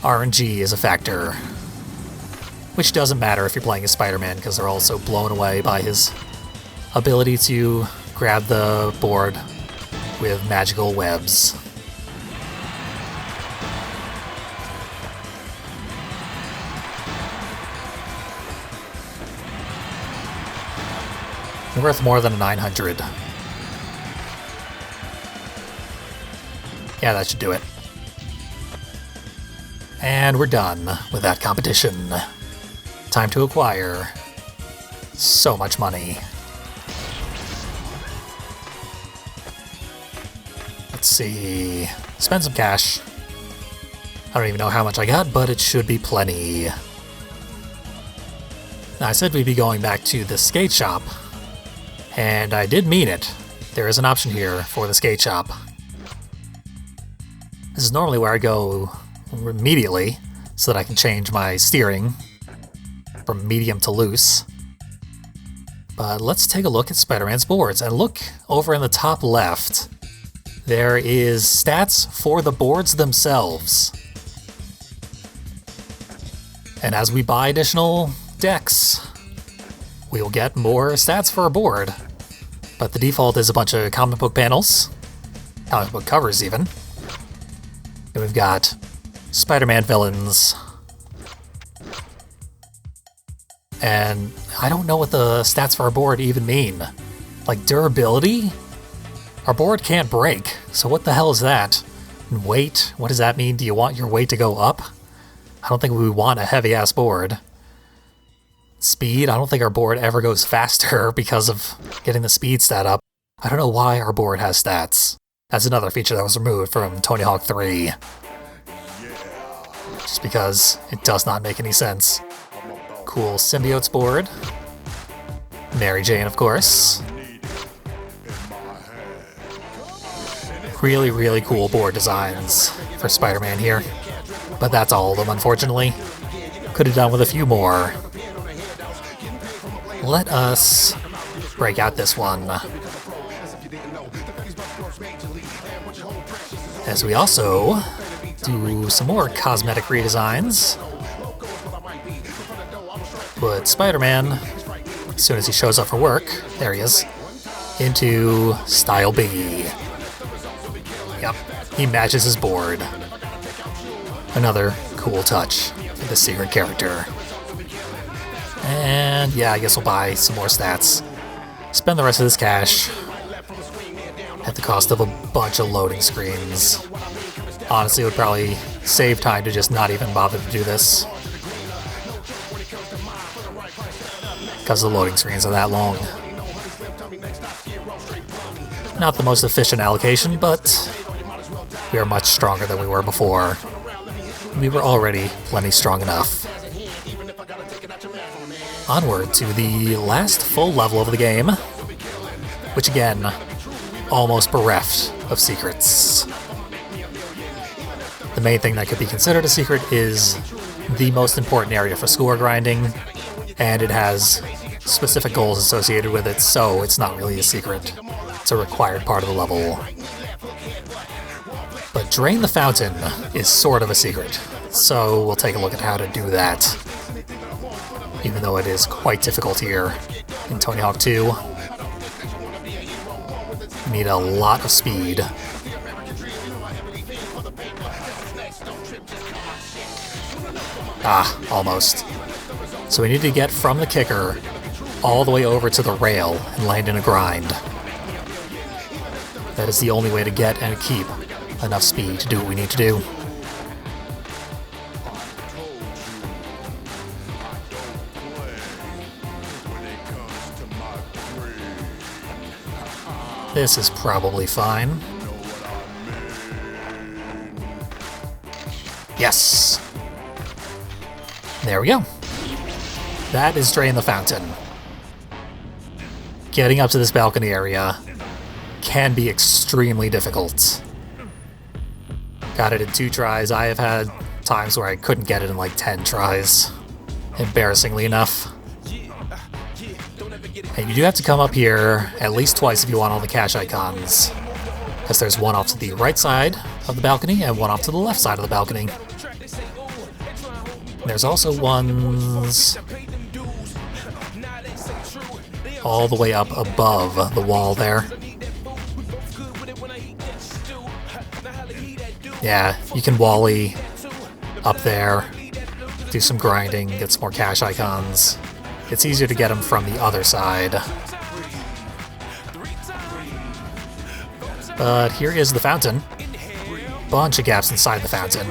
RNG is a factor, which doesn't matter if you're playing as Spider-Man because they're all so blown away by his ability to grab the board with magical webs. Worth more than a 900. Yeah, that should do it. And we're done with that competition. Time to acquire so much money. Let's see. Spend some cash. I don't even know how much I got, but it should be plenty. Now, I said we'd be going back to the skate shop, and I did mean it. There is an option here for the skate shop. This is normally where I go immediately, so that I can change my steering from medium to loose. But let's take a look at Spider-Man's boards, and look over in the top left. There is stats for the boards themselves. And as we buy additional decks, we will get more stats for our board. But the default is a bunch of comic book panels, comic book covers even. And we've got Spider-Man villains. And I don't know what the stats for our board even mean. Like durability? Our board can't break, so what the hell is that? And weight? What does that mean? Do you want your weight to go up? I don't think we want a heavy-ass board. Speed? I don't think our board ever goes faster because of getting the speed stat up. I don't know why our board has stats. That's another feature that was removed from Tony Hawk 3. Just because it does not make any sense. Cool symbiotes board. Mary Jane, of course. Really, really cool board designs for Spider-Man here. But that's all of them, unfortunately. Could have done with a few more. Let us break out this one. As we also do some more cosmetic redesigns. Put Spider-Man, as soon as he shows up for work, there he is, into Style B. Yep, he matches his board. Another cool touch for the secret character. And yeah, I guess we'll buy some more stats. Spend the rest of this cash at the cost of a bunch of loading screens. Honestly, it would probably save time to just not even bother to do this, because the loading screens are that long. Not the most efficient allocation, but we are much stronger than we were before. We were already plenty strong enough. Onward to the last full level of the game, which again, almost bereft of secrets. The main thing that could be considered a secret is the most important area for score grinding, and it has specific goals associated with it, so it's not really a secret. It's a required part of the level. But Drain the Fountain is sort of a secret, so we'll take a look at how to do that. Even though it is quite difficult here in Tony Hawk 2. You need a lot of speed. Ah, almost. So we need to get from the kicker all the way over to the rail and land in a grind. That is the only way to get and keep enough speed to do what we need to do. This is probably fine. Yes! There we go. That is Drain the Fountain. Getting up to this balcony area can be extremely difficult. Got it in 2 tries. I have had times where I couldn't get it in like 10 tries. Embarrassingly enough. And you do have to come up here at least twice if you want all the cash icons. Because there's one off to the right side of the balcony and one off to the left side of the balcony. There's also ones all the way up above the wall there. Yeah, you can wally up there, do some grinding, get some more cash icons. It's easier to get them from the other side. But here is the fountain. Bunch of gaps inside the fountain.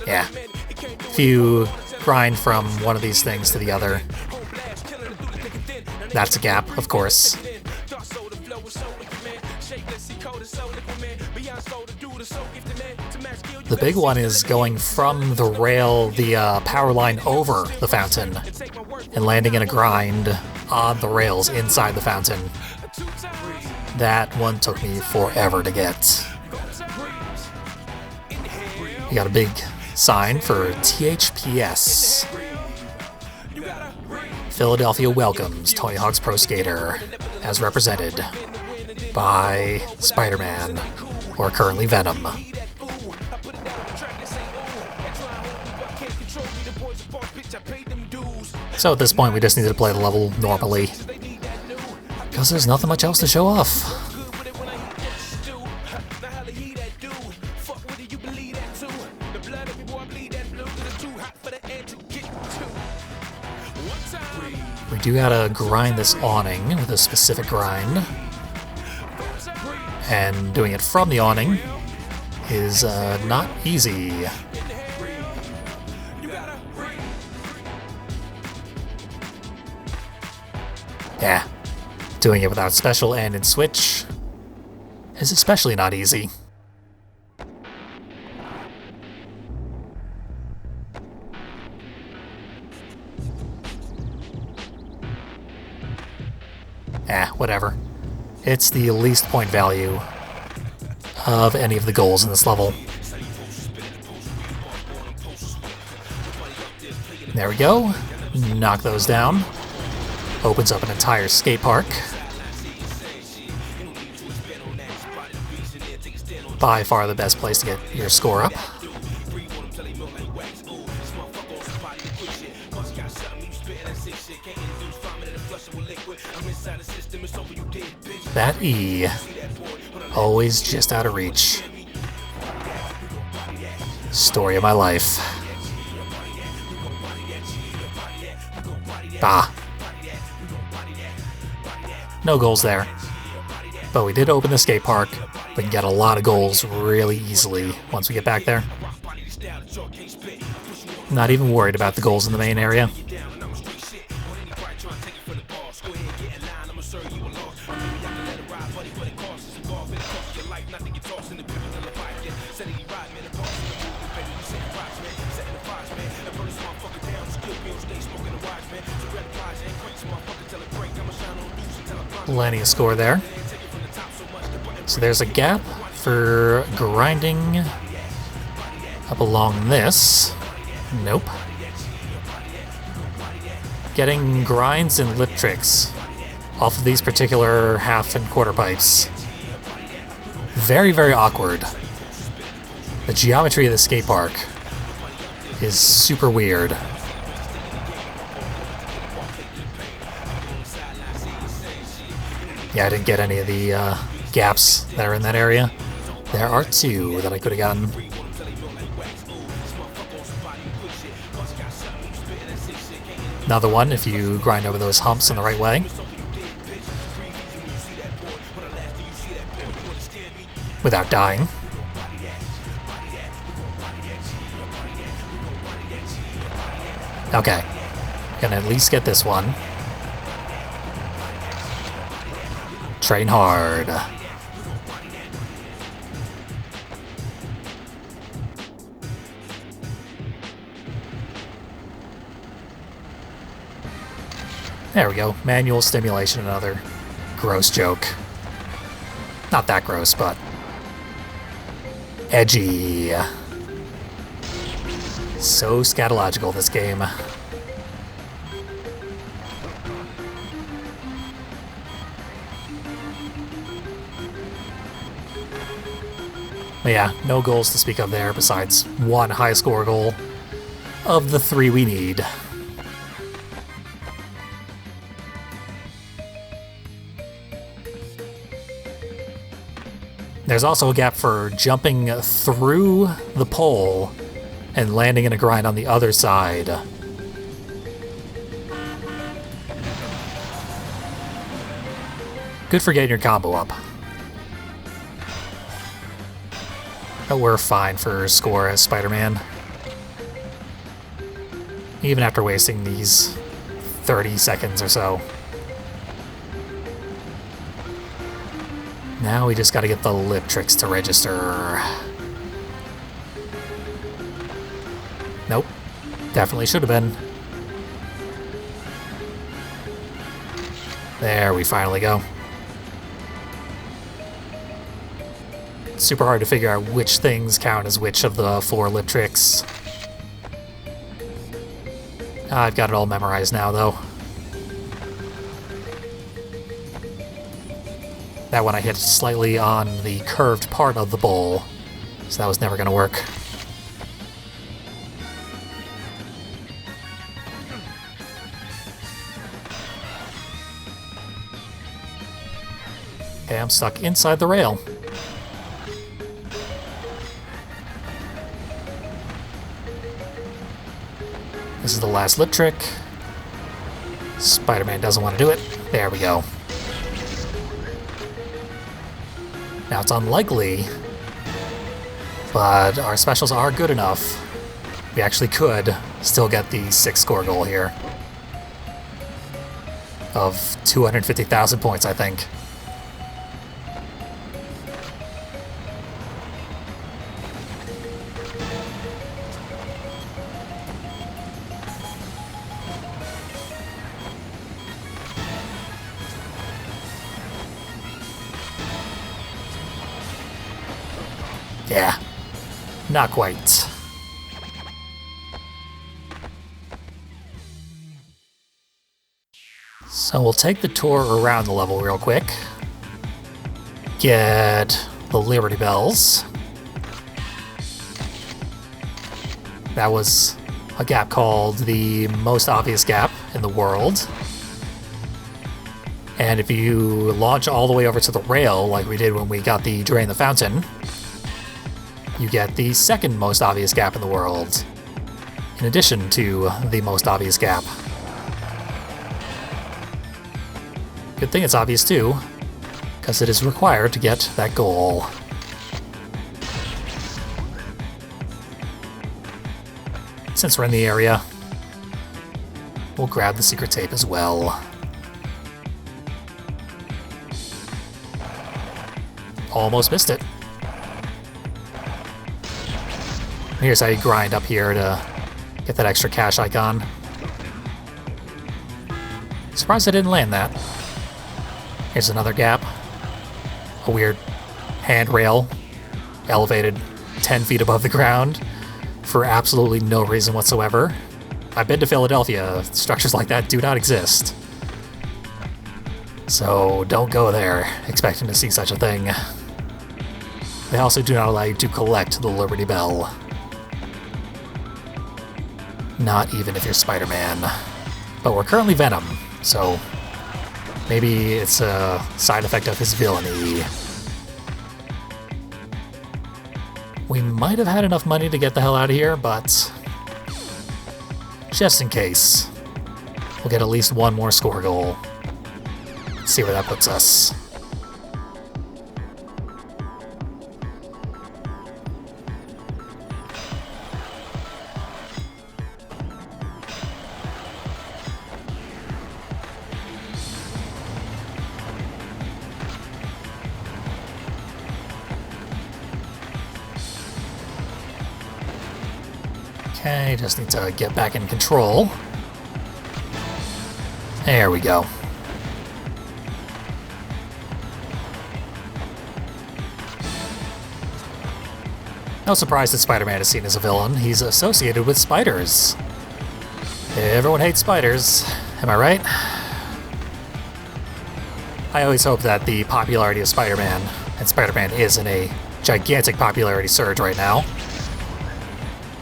Yeah. If you grind from one of these things to the other, that's a gap, of course. The big one is going from the rail, the power line over the fountain, and landing in a grind on the rails inside the fountain. That one took me forever to get. You got a big sign for THPS. Philadelphia welcomes Tony Hawk's Pro Skater, as represented by Spider-Man, or currently Venom. So at this point, we just need to play the level normally, because there's nothing much else to show off. We do gotta grind this awning with a specific grind, and doing it from the awning is not easy. Yeah, doing it without special and in switch is especially not easy. Whatever. It's the least point value of any of the goals in this level. There we go. Knock those down. Opens up an entire skate park. By far the best place to get your score up. That E. Always just out of reach. Story of my life. Ah. No goals there. But we did open the skate park. We can get a lot of goals really easily once we get back there. Not even worried about the goals in the main area. Plenty of score there. So there's a gap for grinding up along this. Nope. Getting grinds and lip tricks off of these particular half and quarter pipes. Very, very awkward. The geometry of the skate park is super weird. Yeah, I didn't get any of the gaps that are in that area. There are two that I could have gotten. Another one if you grind over those humps in the right way. Without dying. Okay. Gonna at least get this one. Train hard. There we go. Manual stimulation, another gross joke. Not that gross, but edgy. So scatological, this game. But yeah, no goals to speak of there besides one high score goal of the 3 we need. There's also a gap for jumping through the pole and landing in a grind on the other side. Good for getting your combo up. But we're fine for score as Spider-Man. Even after wasting these 30 seconds or so. Now we just gotta get the lip tricks to register. Nope. Definitely should have been. There we finally go. Super hard to figure out which things count as which of the 4 lip tricks. I've got it all memorized now, though. That one I hit slightly on the curved part of the bowl, so that was never going to work. Okay, I'm stuck inside the rail. This is the last lip trick. Spider-Man doesn't want to do it. There we go. Now it's unlikely, but our specials are good enough. We actually could still get the 6 score goal here. Of 250,000 points, I think. Yeah, not quite. So we'll take the tour around the level real quick. Get the Liberty Bells. That was a gap called the most obvious gap in the world. And if you launch all the way over to the rail, like we did when we got the Drain the Fountain, you get the second most obvious gap in the world, in addition to the most obvious gap. Good thing it's obvious too, because it is required to get that goal. Since we're in the area, we'll grab the secret tape as well. Almost missed it. Here's how you grind up here to get that extra cash icon. Surprised I didn't land that. Here's another gap. A weird handrail elevated 10 feet above the ground for absolutely no reason whatsoever. I've been to Philadelphia. Structures like that do not exist. So don't go there expecting to see such a thing. They also do not allow you to collect the Liberty Bell. Not even if you're Spider-Man. But we're currently Venom, so maybe it's a side effect of his villainy. We might have had enough money to get the hell out of here, but just in case, we'll get at least one more score goal. See where that puts us. Okay, just need to get back in control. There we go. No surprise that Spider-Man is seen as a villain. He's associated with spiders. Everyone hates spiders, am I right? I always hope that the popularity of Spider-Man, and Spider-Man is in a gigantic popularity surge right now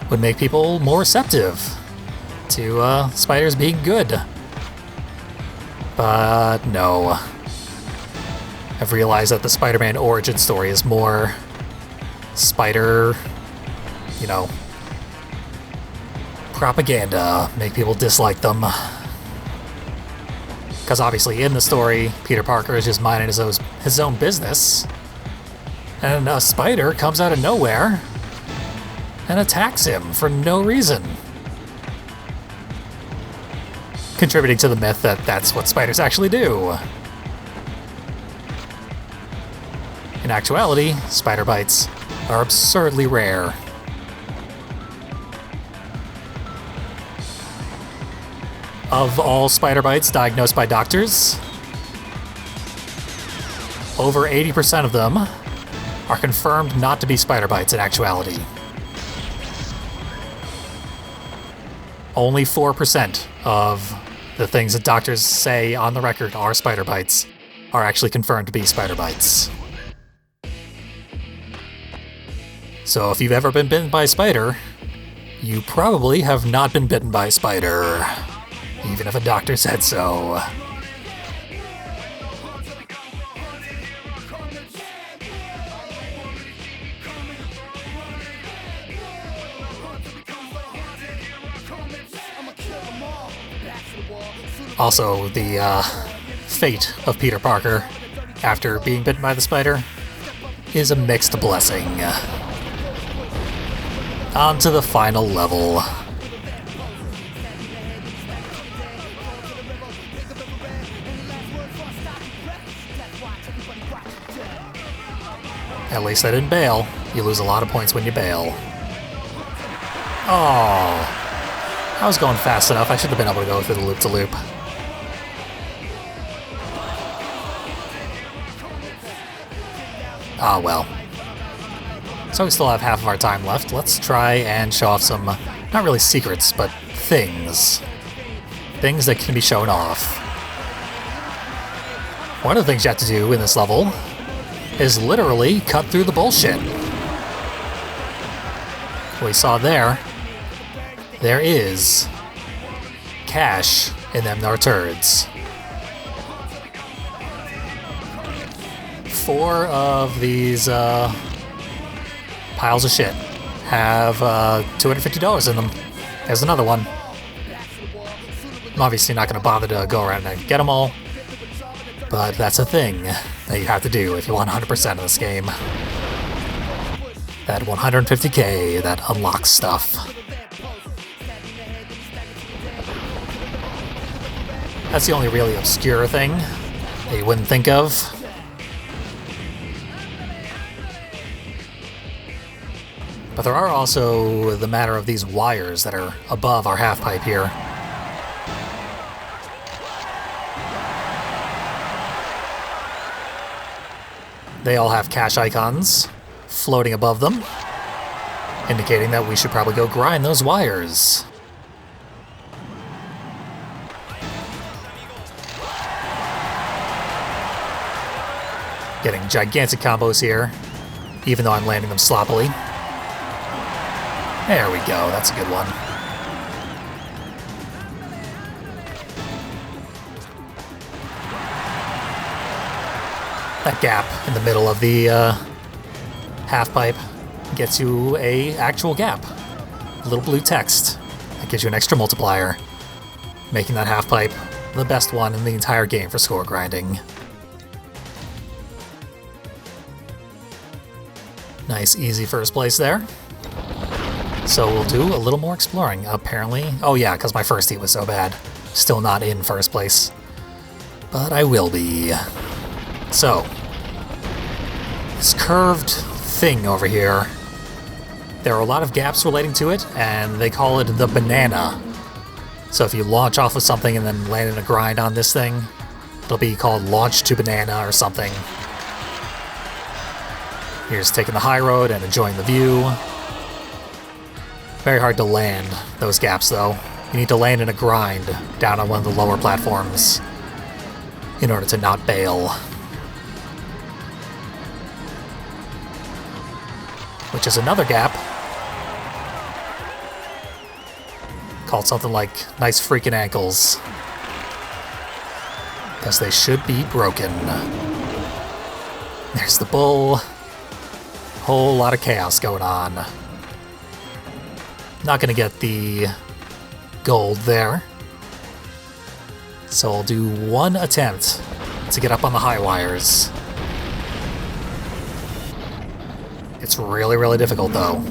would make people more receptive to spiders being good. But no. I've realized that the Spider-Man origin story is more spider, you know, propaganda, make people dislike them. Because obviously in the story, Peter Parker is just minding his own business, and a spider comes out of nowhere and attacks him for no reason, contributing to the myth that that's what spiders actually do. In actuality, spider bites are absurdly rare. Of all spider bites diagnosed by doctors, over 80% of them are confirmed not to be spider bites in actuality. Only 4% of the things that doctors say on the record are spider bites are actually confirmed to be spider bites. So if you've ever been bitten by a spider, you probably have not been bitten by a spider, even if a doctor said so. Also, the fate of Peter Parker after being bitten by the spider is a mixed blessing. On to the final level. At least I didn't bail. You lose a lot of points when you bail. Oh, I was going fast enough. I should have been able to go through the loop-to-loop. Ah, well. So we still have half of our time left. Let's try and show off some, not really secrets, but things. Things that can be shown off. One of the things you have to do in this level is literally cut through the bullshit. What we saw there is cash in them there turds. 4 of these piles of shit have $250 in them. There's another one. I'm obviously not going to bother to go around and get them all, but that's a thing that you have to do if you want 100% of this game. That 150k that unlocks stuff. That's the only really obscure thing that you wouldn't think of. But there are also the matter of these wires that are above our half pipe here. They all have cash icons floating above them, indicating that we should probably go grind those wires. Getting gigantic combos here, even though I'm landing them sloppily. There we go, that's a good one. That gap in the middle of the half pipe gets you a actual gap. A little blue text that gives you an extra multiplier, making that half pipe the best one in the entire game for score grinding. Nice, easy first place there. So we'll do a little more exploring, apparently. Oh yeah, because my first heat was so bad. Still not in first place. But I will be. So, this curved thing over here, there are a lot of gaps relating to it, and they call it the banana. So if you launch off of something and then land in a grind on this thing, it'll be called launch to banana or something. You're just taking the high road and enjoying the view. Very hard to land those gaps, though. You need to land in a grind down on one of the lower platforms in order to not bail. which is another gap called something like nice freaking ankles, because they should be broken. There's the bull. Whole lot of chaos going on. Not gonna get the gold there, so I'll do one attempt to get up on the high wires. It's really, really difficult though.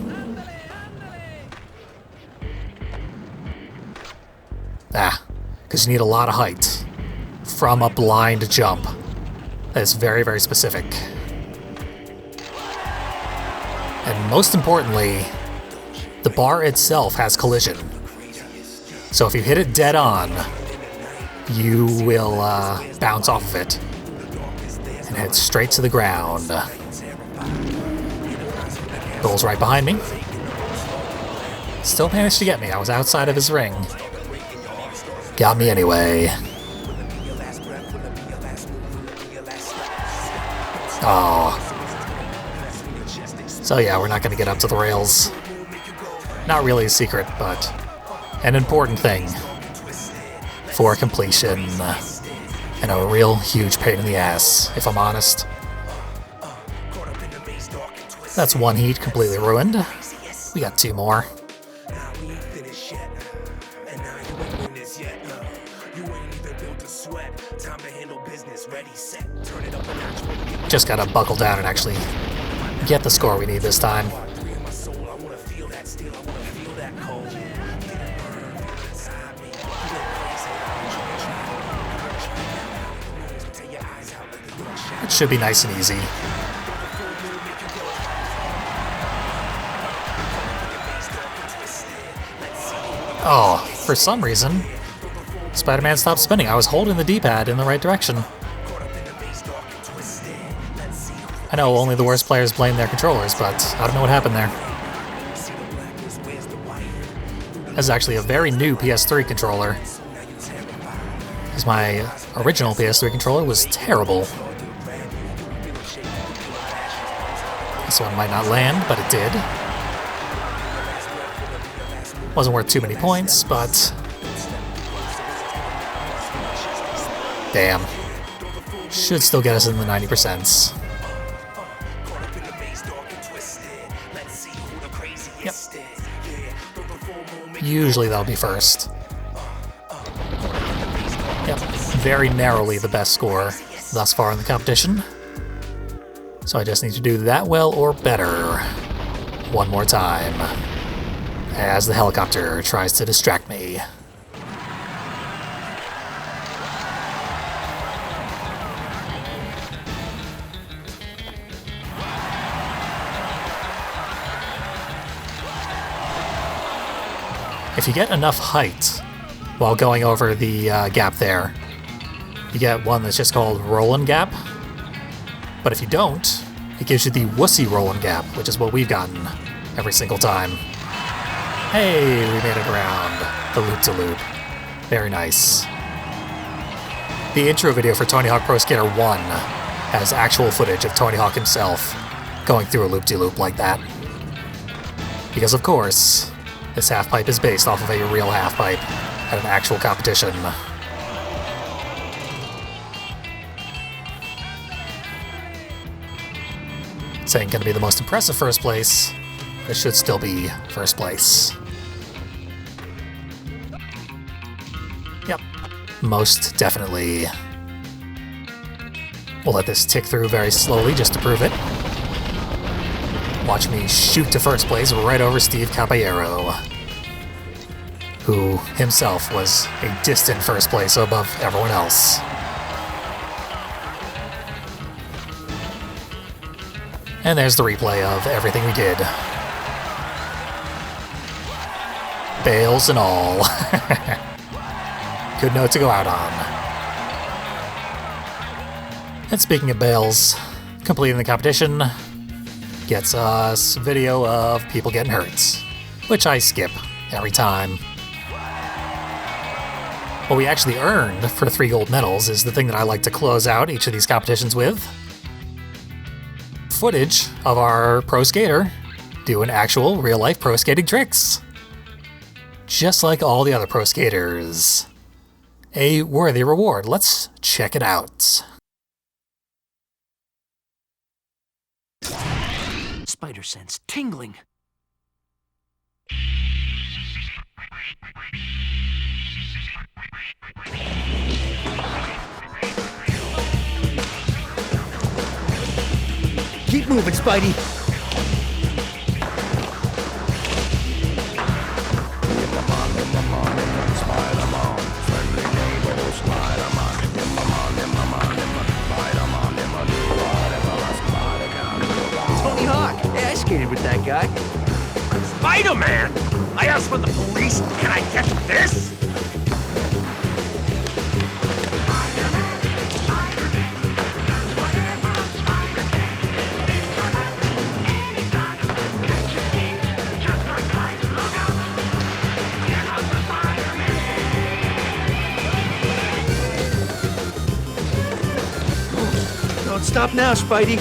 Because you need a lot of height from a blind jump. That is very, very specific. And most importantly, the bar itself has collision. So if you hit it dead on, you will bounce off of it and head straight to the ground. Bull's right behind me. Still managed to get me. I was outside of his ring. Got me anyway. Oh. So yeah, we're not going to get up to the rails. Not really a secret, but an important thing for completion. And a real huge pain in the ass, if I'm honest. That's one heat completely ruined. We got two more. Just gotta buckle down and actually get the score we need this time. It should be nice and easy. Oh, for some reason, Spider-Man stopped spinning. I was holding the D-pad in the right direction. I know only the worst players blame their controllers, but I don't know what happened there. This is actually a very new PS3 controller, because my original PS3 controller was terrible. This one might not land, but it did. Wasn't worth too many points, but... damn. Should still get us in the 90%. Yep. Usually that'll be first. Yep. Very narrowly the best score thus far in the competition. So I just need to do that well or better one more time, as the helicopter tries to distract me. If you get enough height while going over the gap there, you get one that's just called Rollin' Gap. But if you don't, it gives you the Wussy Rollin' Gap, which is what we've gotten every single time. Hey, we made it around the loop-to-loop. Very nice. The intro video for Tony Hawk Pro Skater 1 has actual footage of Tony Hawk himself going through a loop-de-loop like that. Because of course, this half-pipe is based off of a real half-pipe at an actual competition. This ain't gonna be the most impressive first place. This should still be first place. Yep, most definitely. We'll let this tick through very slowly just to prove it. Watch me shoot to first place right over Steve Caballero, who himself was a distant first place above everyone else. And there's the replay of everything we did. Bales and all. Good note to go out on. And speaking of bales, completing the competition gets us video of people getting hurt, which I skip every time. What we actually earned for 3 gold medals is the thing that I like to close out each of these competitions with. Footage of our pro skater doing actual real-life pro skating tricks. Just like all the other pro skaters. A worthy reward. Let's check it out. Spider sense tingling. Keep moving, Spidey. Tony Hawk. Hey, I skated with that guy. Spider-Man! I asked for the police. Can I catch this? Don't stop now, Spidey.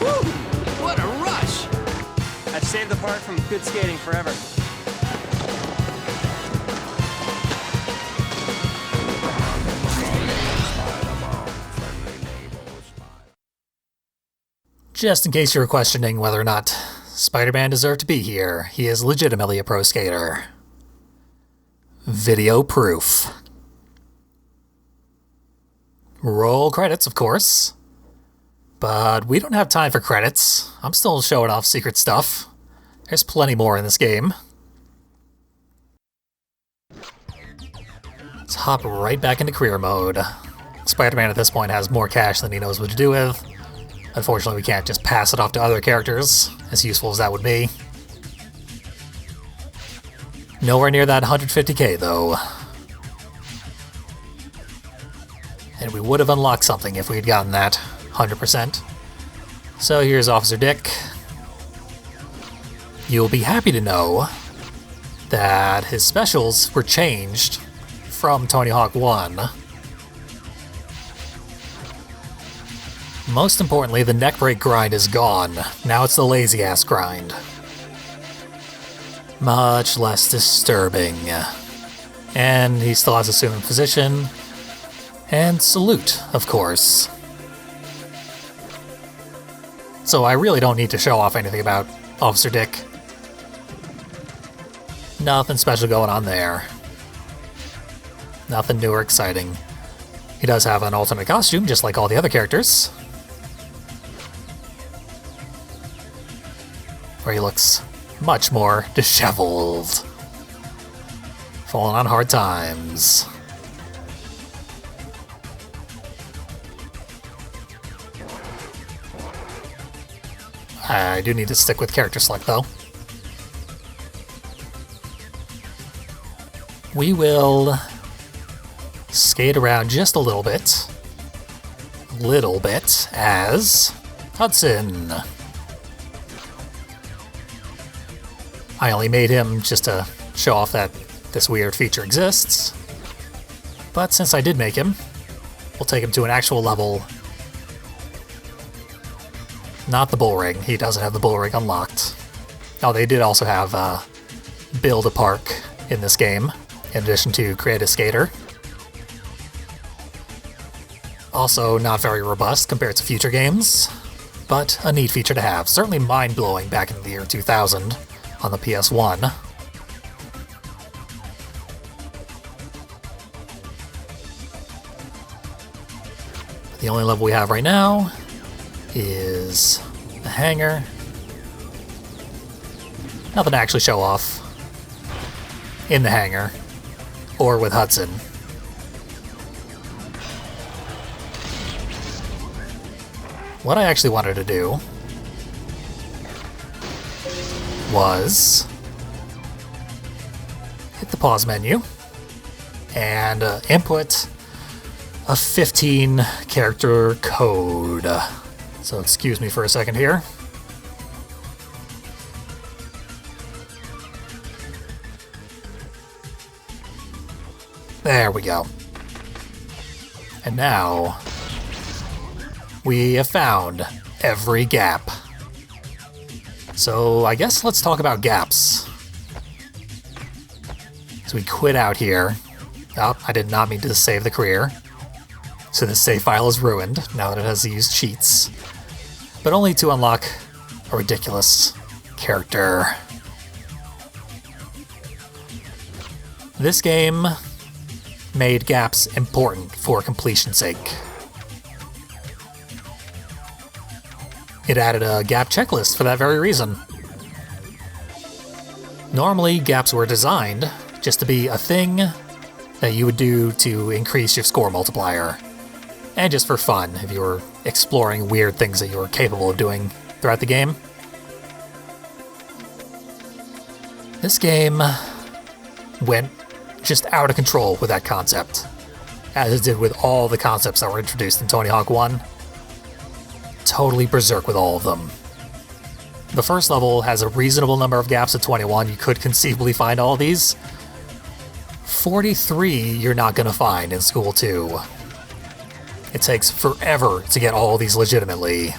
Woo! What a rush! I've saved the park from good skating forever. Just in case you were questioning whether or not Spider-Man deserved to be here, he is legitimately a pro skater. Video proof. Roll credits, of course. But we don't have time for credits. I'm still showing off secret stuff. There's plenty more in this game. Let's hop right back into career mode. Spider-Man at this point has more cash than he knows what to do with. Unfortunately, we can't just pass it off to other characters, as useful as that would be. Nowhere near that 150k, though. And we would have unlocked something if we had gotten that 100%. So here's Officer Dick. You'll be happy to know that his specials were changed from Tony Hawk 1. Most importantly, the neck break grind is gone. Now it's the lazy ass grind. Much less disturbing. And he still has assumed position. And salute, of course. So I really don't need to show off anything about Officer Dick. Nothing special going on there. Nothing new or exciting. He does have an alternate costume, just like all the other characters. Where he looks much more disheveled. Falling on hard times. I do need to stick with character select, though. We will skate around just a little bit. As Hudson. I only made him just to show off that this weird feature exists. But since I did make him, we'll take him to an actual level. Not the bull ring. He doesn't have the bull ring unlocked. Oh, they did also have Build a Park in this game, in addition to Create a Skater. Also not very robust compared to future games, but a neat feature to have. Certainly mind-blowing back in the year 2000 on the PS1. The only level we have right now is the hangar. Nothing to actually show off in the hangar or with Hudson. What I actually wanted to do was hit the pause menu and input a 15 character code. So excuse me for a second here. There we go. And now, we have found every gap. So I guess let's talk about gaps. So we quit out here. Oh, I did not mean to save the career. So this save file is ruined now that it has used cheats. But only to unlock a ridiculous character. This game made gaps important for completion's sake. It added a gap checklist for that very reason. Normally, gaps were designed just to be a thing that you would do to increase your score multiplier. And just for fun, if you were exploring weird things that you were capable of doing throughout the game. This game went just out of control with that concept, as it did with all the concepts that were introduced in Tony Hawk 1. Totally berserk with all of them. The first level has a reasonable number of gaps at 21. You could conceivably find all of these. 43 you're not going to find in School 2. It takes forever to get all of these legitimately.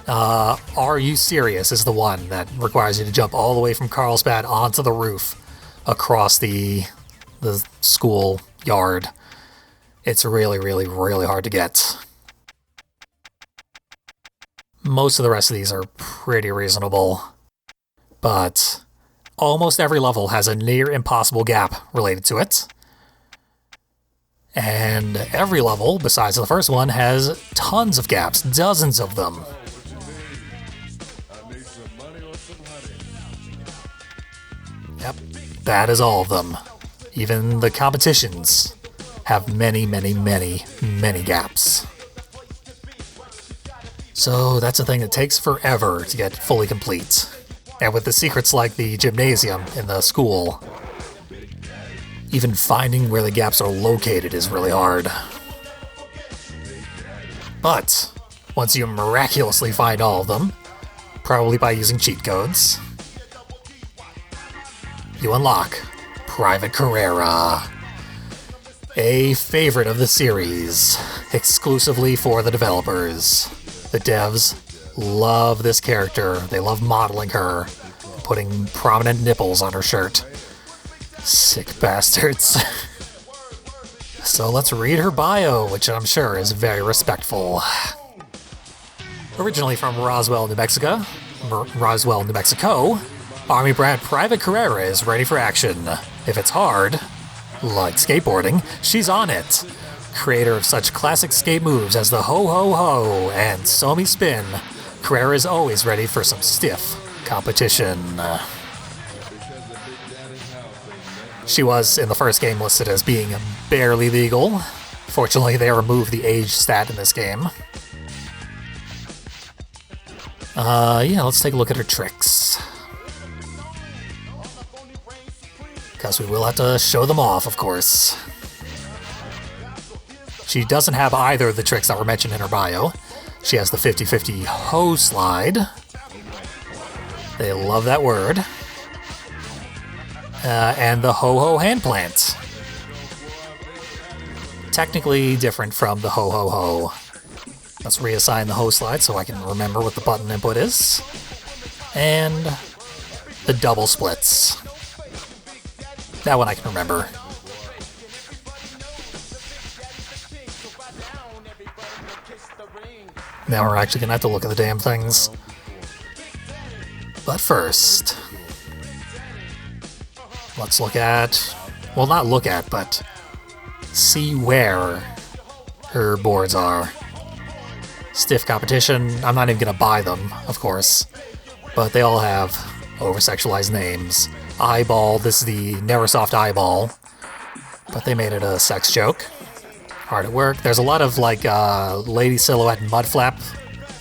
Are You Serious is the one that requires you to jump all the way from Carlsbad onto the roof across the school yard. It's really, really, really hard to get. Most of the rest of these are pretty reasonable, but almost every level has a near impossible gap related to it. And every level, besides the first one, has tons of gaps, dozens of them. Yep, that is all of them. Even the competitions have many, many, many, many gaps. So that's a thing that takes forever to get fully complete. And with the secrets like the gymnasium in the school, even finding where the gaps are located is really hard. But once you miraculously find all of them, probably by using cheat codes, you unlock Private Carrera, a favorite of the series, exclusively for the developers. The devs love this character. They love modeling her, putting prominent nipples on her shirt. Sick bastards. So let's read her bio, which I'm sure is very respectful. Originally from Roswell, New Mexico, Army brat Private Carrera is ready for action. If it's hard, like skateboarding, she's on it. Creator of such classic skate moves as the Ho Ho Ho and Somi Spin, Carrera is always ready for some stiff competition. She was, in the first game, listed as being barely legal. Fortunately, they removed the age stat in this game. Yeah, let's take a look at her tricks. Because we will have to show them off, of course. She doesn't have either of the tricks that were mentioned in her bio. She has the 50-50 ho slide. They love that word. And the ho-ho hand plant. Technically different from the ho-ho-ho. Let's reassign the ho slide so I can remember what the button input is. And the double splits. That one I can remember. Now we're actually gonna have to look at the damn things. But first, let's look at, well, not look at, but see where her boards are. Stiff competition, I'm not even gonna buy them, of course, but they all have over-sexualized names. Eyeball, this is the Neversoft Eyeball, but they made it a sex joke. Hard at work. There's a lot of, like, Lady Silhouette and Mudflap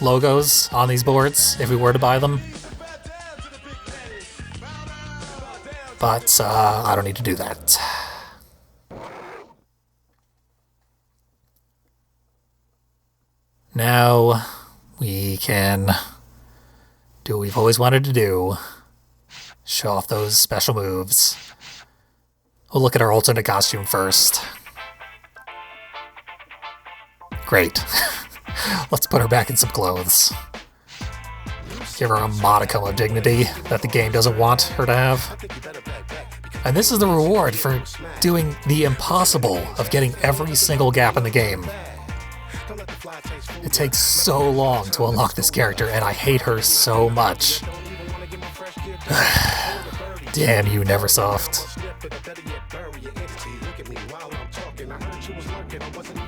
logos on these boards, if we were to buy them. But, I don't need to do that. Now, we can do what we've always wanted to do. Show off those special moves. We'll look at our alternate costume first. Great. Let's put her back in some clothes. Give her a modicum of dignity that the game doesn't want her to have. And this is the reward for doing the impossible of getting every single gap in the game. It takes so long to unlock this character, and I hate her so much. Damn you, Neversoft.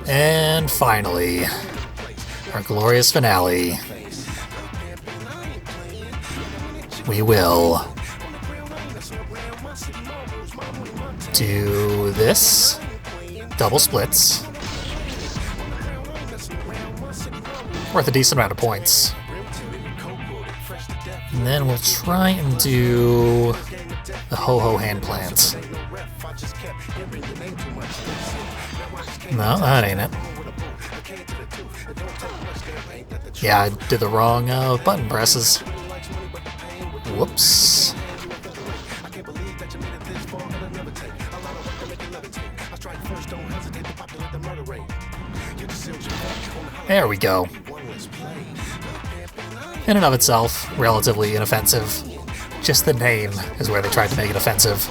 And finally, our glorious finale. We will do this, double splits, worth a decent amount of points. And then we'll try and do the ho-ho hand plant. No, that ain't it. Yeah, I did the wrong button presses. Whoops. There we go. In and of itself, relatively inoffensive. Just the name is where they tried to make it offensive.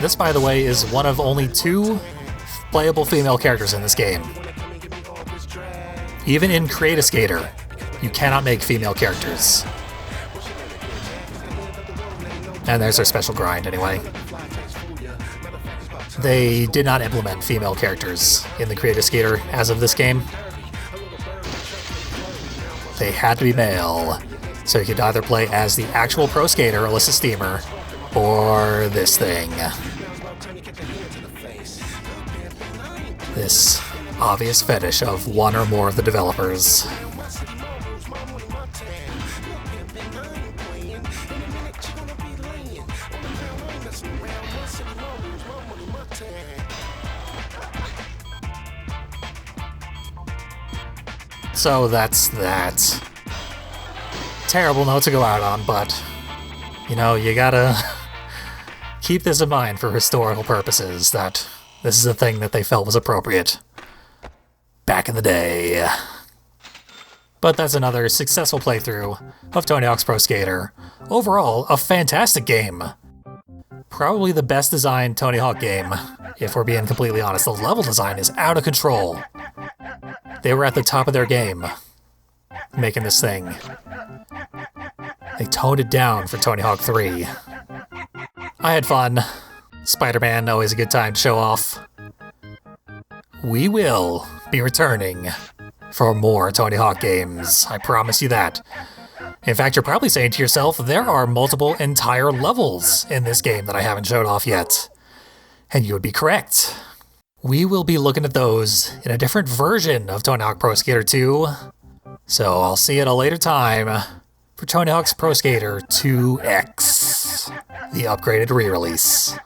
This, by the way, is one of only 2 playable female characters in this game. Even in Create-A-Skater, you cannot make female characters. And there's our special grind, anyway. They did not implement female characters in the Create-A-Skater as of this game. They had to be male, so you could either play as the actual pro skater, Alyssa Steamer, or this thing. This obvious fetish of one or more of the developers. So that's that. Terrible note to go out on, but, you know, you gotta keep this in mind for historical purposes, that this is a thing that they felt was appropriate back in the day. But that's another successful playthrough of Tony Hawk's Pro Skater. Overall, a fantastic game. Probably the best designed Tony Hawk game, if we're being completely honest. The level design is out of control. They were at the top of their game making this thing. They toned it down for Tony Hawk 3. I had fun. Spider-Man, always a good time to show off. We will be returning for more Tony Hawk games. I promise you that. In fact, you're probably saying to yourself, there are multiple entire levels in this game that I haven't showed off yet. And you would be correct. We will be looking at those in a different version of Tony Hawk Pro Skater 2. So I'll see you at a later time for Tony Hawk's Pro Skater 2X, the upgraded re-release.